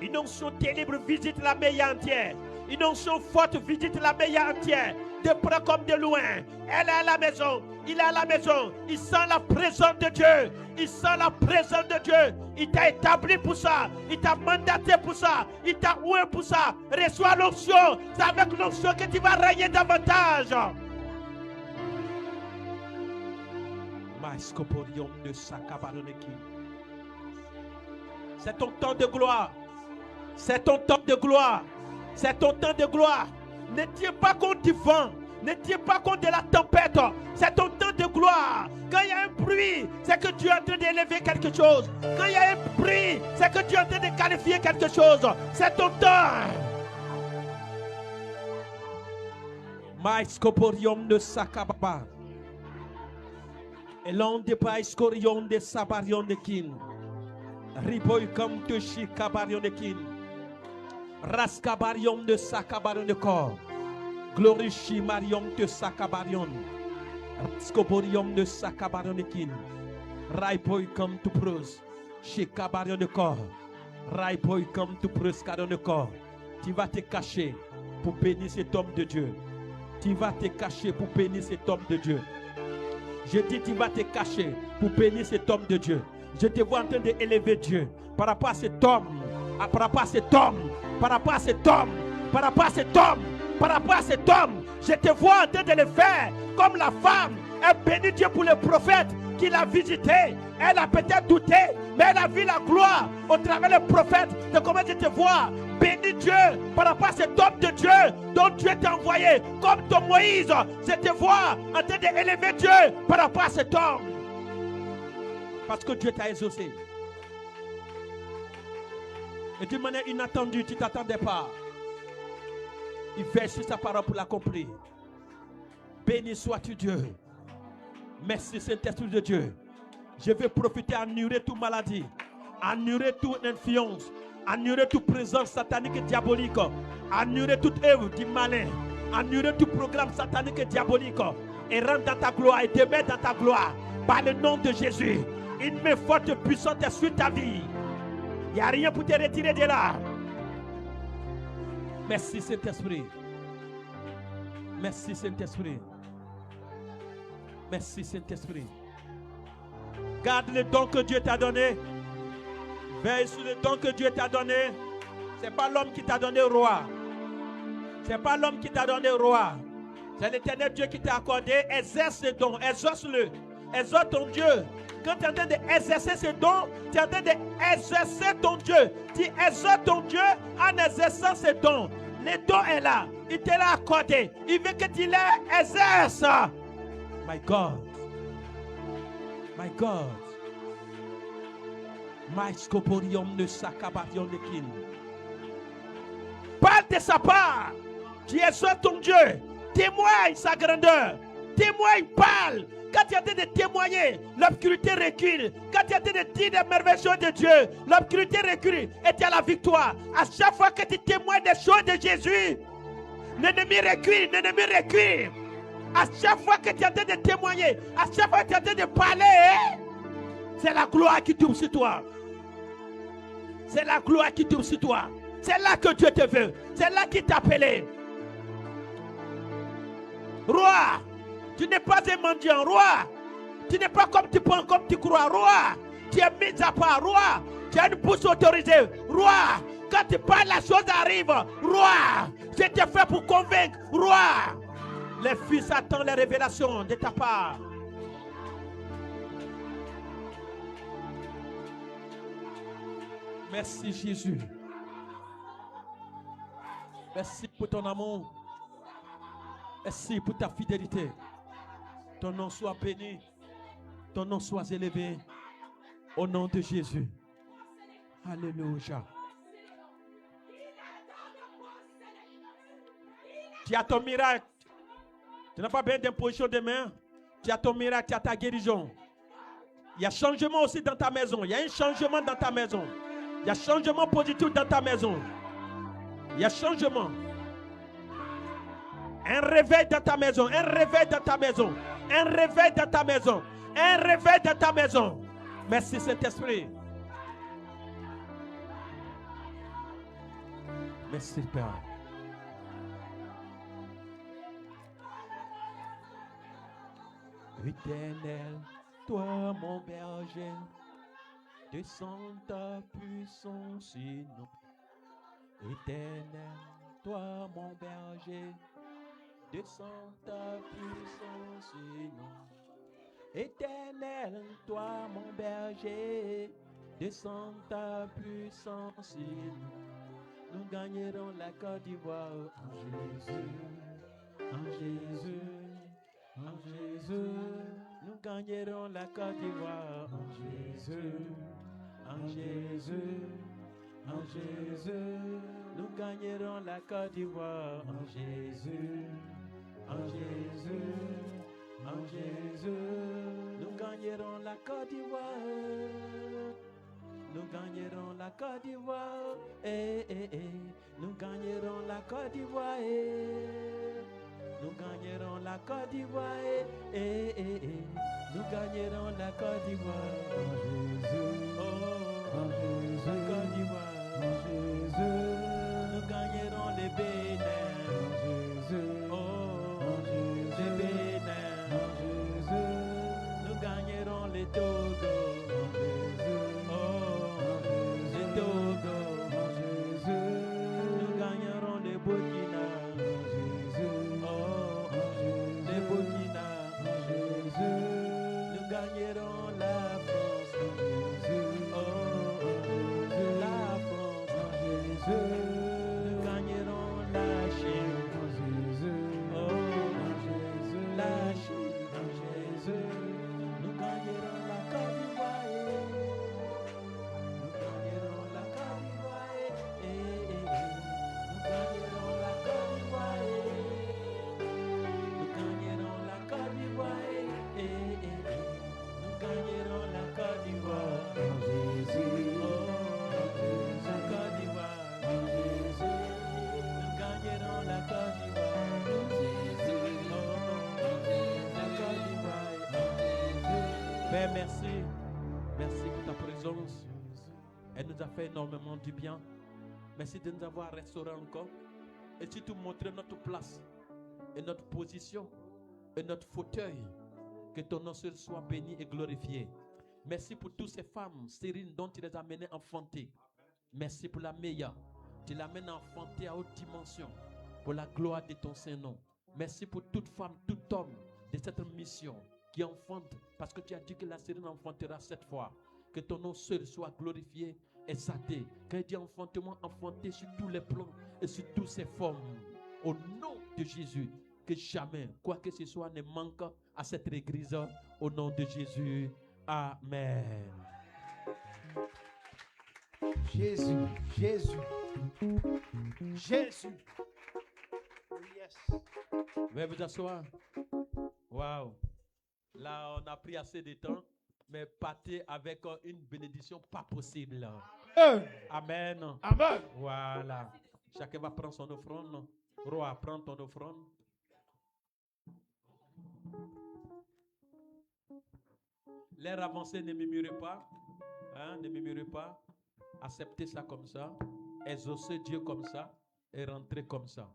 Une onction ténèbre visite la meilleure entière. Une onction forte visite la meilleure entière. De près comme de loin. Elle est à la maison. Il est à la maison. Il sent la présence de Dieu. Il sent la présence de Dieu. Il t'a établi pour ça. Il t'a mandaté pour ça. Il t'a oué pour ça. Reçois l'onction. C'est avec l'onction que tu vas régner davantage. C'est ton temps de gloire. C'est ton temps de gloire. C'est ton temps de gloire. Ne tiens pas compte du vent. Ne tiens pas compte de la tempête. C'est ton temps de gloire. Quand il y a un bruit, c'est que tu es en train d'élever quelque chose. Quand il y a un bruit, c'est que tu es en train de qualifier quelque chose. C'est ton temps. Maïskoporium de Sakababa. Et l'on de Païskorium de Sabarion de Kin. Riboy comme Tushi Kabarion de Kin. Raskabarium de Sakabarion de Corps. Glorishi Marion de Sakabarion. Raskoborium de Sakabarion de Kin. Raiboy comme tu prose. Shikabarion de Corps. Raiboy comme tu prose Carion de Corps. Tu vas te cacher pour bénir cet homme de Dieu. Tu vas te cacher pour bénir cet homme de Dieu. Je dis, tu vas te cacher pour bénir cet homme de Dieu. Je te vois en train d'élever Dieu par rapport à cet homme, par rapport à cet homme, par rapport à cet homme, par rapport à cet homme, par rapport à cet homme. Je te vois en train de le faire comme la femme. Elle bénit Dieu pour le prophète qui l'a visité. Elle a peut-être douté, mais elle a vu la gloire au travers du prophète. De comment je te vois bénir Dieu par rapport à cet homme de Dieu dont Dieu t'a envoyé. Comme ton Moïse, je te vois en train d'élever Dieu par rapport à cet homme. Parce que Dieu t'a exaucé. Et d'une manière inattendue, tu ne t'attendais pas. Il fait sur sa parole pour l'accomplir. Béni sois-tu Dieu. Merci Saint-Esprit de Dieu. Je vais profiter à annuler toute maladie, annuler toute influence, annuler toute présence satanique et diabolique, annuler toute œuvre du malin, annuler tout programme satanique et diabolique et rentre dans ta gloire et te mettre dans ta gloire par le nom de Jésus. Une main forte et puissante est sur ta vie. Il n'y a rien pour te retirer de là. Merci Saint-Esprit. Merci Saint-Esprit. Merci Saint-Esprit. Garde le don que Dieu t'a donné. Veille sur le don que Dieu t'a donné. Ce n'est pas l'homme qui t'a donné roi. Ce n'est pas l'homme qui t'a donné roi. C'est l'Éternel Dieu qui t'a accordé. Exerce ce don. Exauce-le. Exauce ton Dieu. Quand tu es en train d'exercer ce don, tu es en train d'exercer ton Dieu. Tu exauces ton Dieu en exerçant ce don. Le don est là. Il te l'a accordé. Il veut que tu l'exerces. My God. My God. My scoporium de Sakabarion de Kin. Parle de sa part. Tu exauces ton Dieu. Témoigne sa grandeur. Témoigne, parle. Quand tu es en train de témoigner, l'obscurité recule. Quand tu es en train de dire des merveilles de Dieu, l'obscurité recule et tu as la victoire. À chaque fois que tu témoignes des choses de Jésus, l'ennemi recule, l'ennemi recule. À chaque fois que tu es en train de témoigner, à chaque fois que tu es en train de parler, c'est la gloire qui tombe sur toi. C'est la gloire qui tombe sur toi. C'est là que Dieu te veut. C'est là qu'il t'a appelé. Roi, tu n'es pas un mendiant, roi. Tu n'es pas comme tu penses, comme tu crois, roi. Tu es mis à part, roi. Tu as une bouche autorisée, roi. Quand tu parles, la chose arrive, roi. Je t'ai fait pour convaincre, roi. Les fils attendent les révélations de ta part. Merci Jésus. Merci pour ton amour. Merci pour ta fidélité. Ton nom soit béni. Ton nom soit élevé. Au nom de Jésus. Alléluia. Tu as ton miracle. Tu n'as pas besoin d'imposition de main. Tu as ton miracle, tu as ta guérison. Il y a changement aussi dans ta maison. Il y a un changement dans ta maison. Il y a changement positif dans ta maison. Il y a changement. Un réveil dans ta maison. Un réveil dans ta maison. Un réveil dans ta maison. Un réveil dans ta maison. Merci Saint-Esprit. Merci Père. Éternel, toi mon berger, descends ta puissance in nous. Éternel, toi mon berger, descends ta puissance in nous. Éternel, toi mon berger, descends ta puissance in nous. Nous gagnerons la Côte d'Ivoire en Jésus, en Jésus. En Jésus, nous gagnerons la Côte d'Ivoire. En Jésus, en Jésus, en Jésus, nous gagnerons la Côte d'Ivoire. En Jésus, en Jésus, en Jésus, nous gagnerons la Côte d'Ivoire. Nous gagnerons la Côte d'Ivoire. Nous gagnerons la Côte d'Ivoire. Nous gagnerons la Côte d'Ivoire. Nous gagnerons la Côte d'Ivoire. En Jésus. Oh, en Jésus. La Côte d'Ivoire. En Jésus. Nous gagnerons les Bénin. En Jésus. Oh, en Jésus. Les Bénin. En Jésus. Nous gagnerons les Togo. En Jésus. Oh, en Jésus. Les Togo. En Jésus. Nous gagnerons les Burkina. Nous gagnerons la France en Jésus. Oh, la France en Jésus. Nous gagnerons la Chine en Jésus. Oh, la Chine en Jésus. Nous gagnerons la Côte d'Ivoire. Nous gagnerons la Côte d'Ivoire. Nous gagnerons la Côte d'Ivoire. Nous gagnerons la Côte d'Ivoire. Nous gagnerons la Côte d'Ivoire en Jésus. Oh, la Côte d'Ivoire en Jésus. Nous gagnerons la Côte d'Ivoire en Jésus. Oh, la Côte d'Ivoire en Jésus. Père, merci. Merci pour ta présence. Elle nous a fait énormément du bien. Merci de nous avoir restauré encore. Et surtout montrer notre place et notre position et notre fauteuil. Que ton nom seul soit béni et glorifié. Merci pour toutes ces femmes stériles dont tu les as menées enfanter. Merci pour la meilleure. Tu l'amènes enfanter à haute dimension. Pour la gloire de ton Saint-Nom. Merci pour toute femme, tout homme de cette mission qui enfante. Parce que tu as dit que la stérine enfantera 7 fois. Que ton nom seul soit glorifié, exalté. Quand il dit enfantement, enfanté sur tous les plans et sur toutes ses formes. Au nom de Jésus. Que jamais, quoi que ce soit, ne manque à cette église. Au nom de Jésus. Amen. Jésus, Jésus, Jésus. Yes. Veuillez vous asseoir. Waouh. Là, on a pris assez de temps, mais partez avec une bénédiction pas possible. Amen. Amen. Voilà. Chacun va prendre son offrande. Roi, prends ton offrande. L'air avancé, ne murmurez pas. Hein, ne murmurez pas. Acceptez ça comme ça. Exaucez Dieu comme ça. Et rentrez comme ça.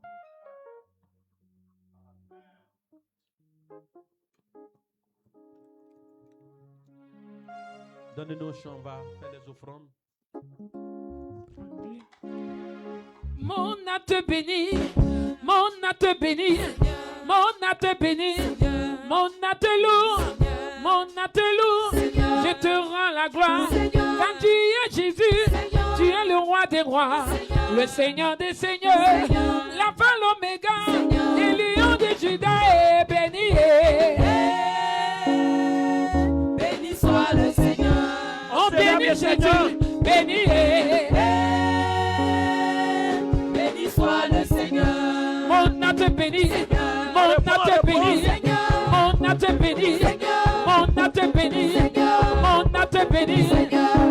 Donnez-nous un chant, on va faire les offrandes. Mon âme te bénit, mon âme te bénit, mon âme te bénit, mon âme te loue, mon âme te loue. Je te rends la gloire, car tu es Jésus, tu es le roi des rois, le Seigneur des seigneurs, l'alpha l'oméga, et lion des Juda est béni. Béni soit le Seigneur. On bénit Jésus, béni. Béni soit le Seigneur. Mon a te béni, mon a te béni, mon a te béni, mon a te béni, mon a te béni,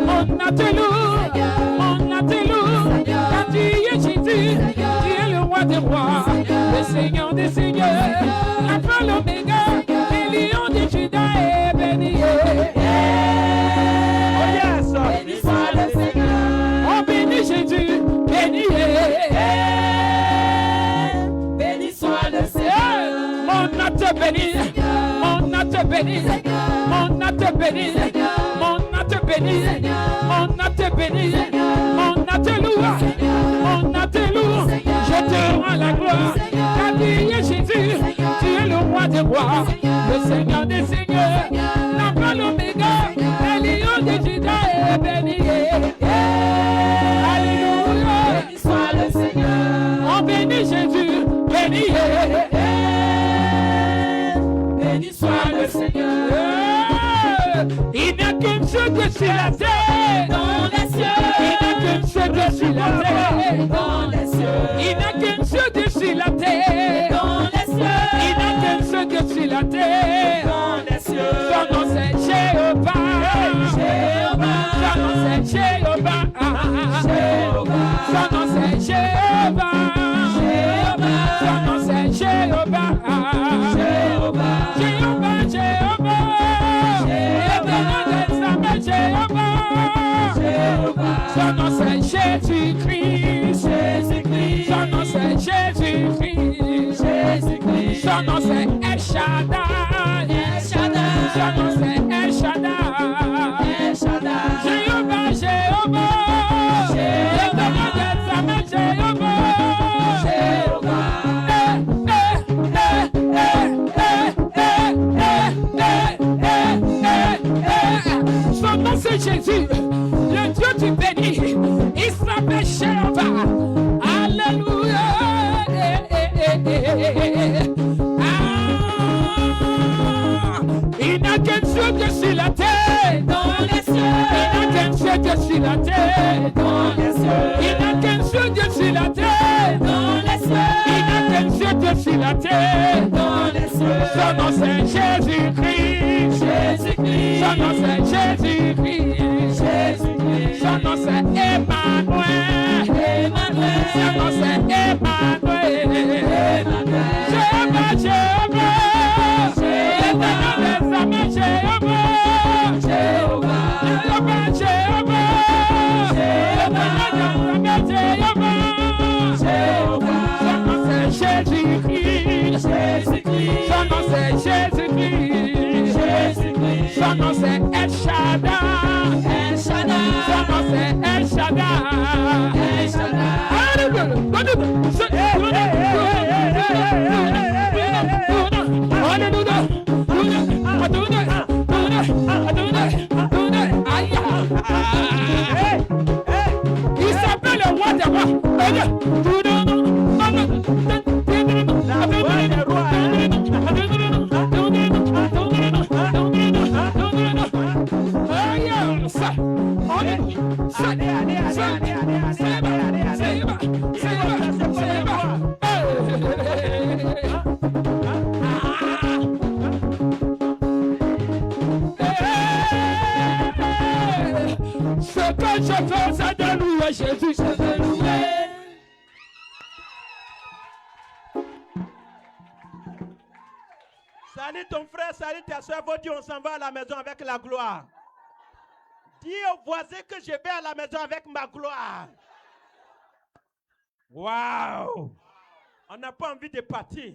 mon a te loue, mon a te loue. Car tu es Jésus, tu es le roi des rois, le Seigneur des seigneurs, l'alpha l'oméga, le lion de Juda est béni. Oh yes. Béni soit le Seigneur. On bénit Jésus, béni. Béni soit le Seigneur. Mon a te béni, mon a te béni, mon a te béni, mon a te béni, mon a te béni, mon a te loue, mon a te loue. Je te rends la gloire, car tu es Jésus, tu es le roi des rois, le Seigneur des seigneurs, l'alpha l'oméga, le lion de Juda est béni. Alléluia. Béni soit le Seigneur. On bénit Jésus, béni. Béni soit le Seigneur. Il n'y a qu'une seule dessus la terre, Dans les cieux. il n'y a qu'une seule dessus la terre, Dans les cieux. il n'y a qu'une seule dessus la terre, Dans les cieux. il n'y a qu'une seule dessus la terre. Dans les cieux. Son nom c'est Jéhovah, son nom c'est Jéhovah, son nom c'est Jéhovah, son nom c'est Jéhovah, Jéhovah, Jéhovah, son nom c'est Jésus-Christ, son nom c'est Jésus-Christ, son nom c'est El Shaddai, son nom c'est El Shaddai, Jéhovah, Jéhovah, l'éternel des armées, Jéhovah, son nom c'est Jésus, le Dieu du béni, il s'appelle Jéhovah, alléluia. Il n'a qu'un Dieu dessus la terre, Dans les cieux. il n'a qu'un Dieu dessus la terre, Dans les cieux. il n'a qu'un Dieu dessus la terre, Dans les cieux. il n'a qu'un Dieu dessus la terre. Dans les cieux. Son nom c'est Jésus-Christ, Jésus-Christ. son nom c'est Jésus-Christ, Jésus-Christ. son nom c'est Emmanuel, Emmanuel. son nom c'est Emmanuel. Emmanuel. Jéhovah, Jéhovah, l'éternel des armées, Jéhovah, Jéhovah. Jéhovah, Jéhovah, l'éternel des armées, Jéhovah, Jéhovah. son nom c'est Jésus-Christ, Jésus-Christ. son nom c'est Jésus-Christ, Jésus-Christ. son nom c'est El Shaddai, El Shaddai. son nom c'est El Shaddai. El Shaddai. Il s'appelle le roi des rois. Ce que je fais, c'est de louer Jésus, c'est de louer. Salut ton frère, salut ta soeur. Faut dire on s'en va à la maison avec la gloire. Dis au voisin que je vais à la maison avec ma gloire. Waouh! On n'a pas envie de partir.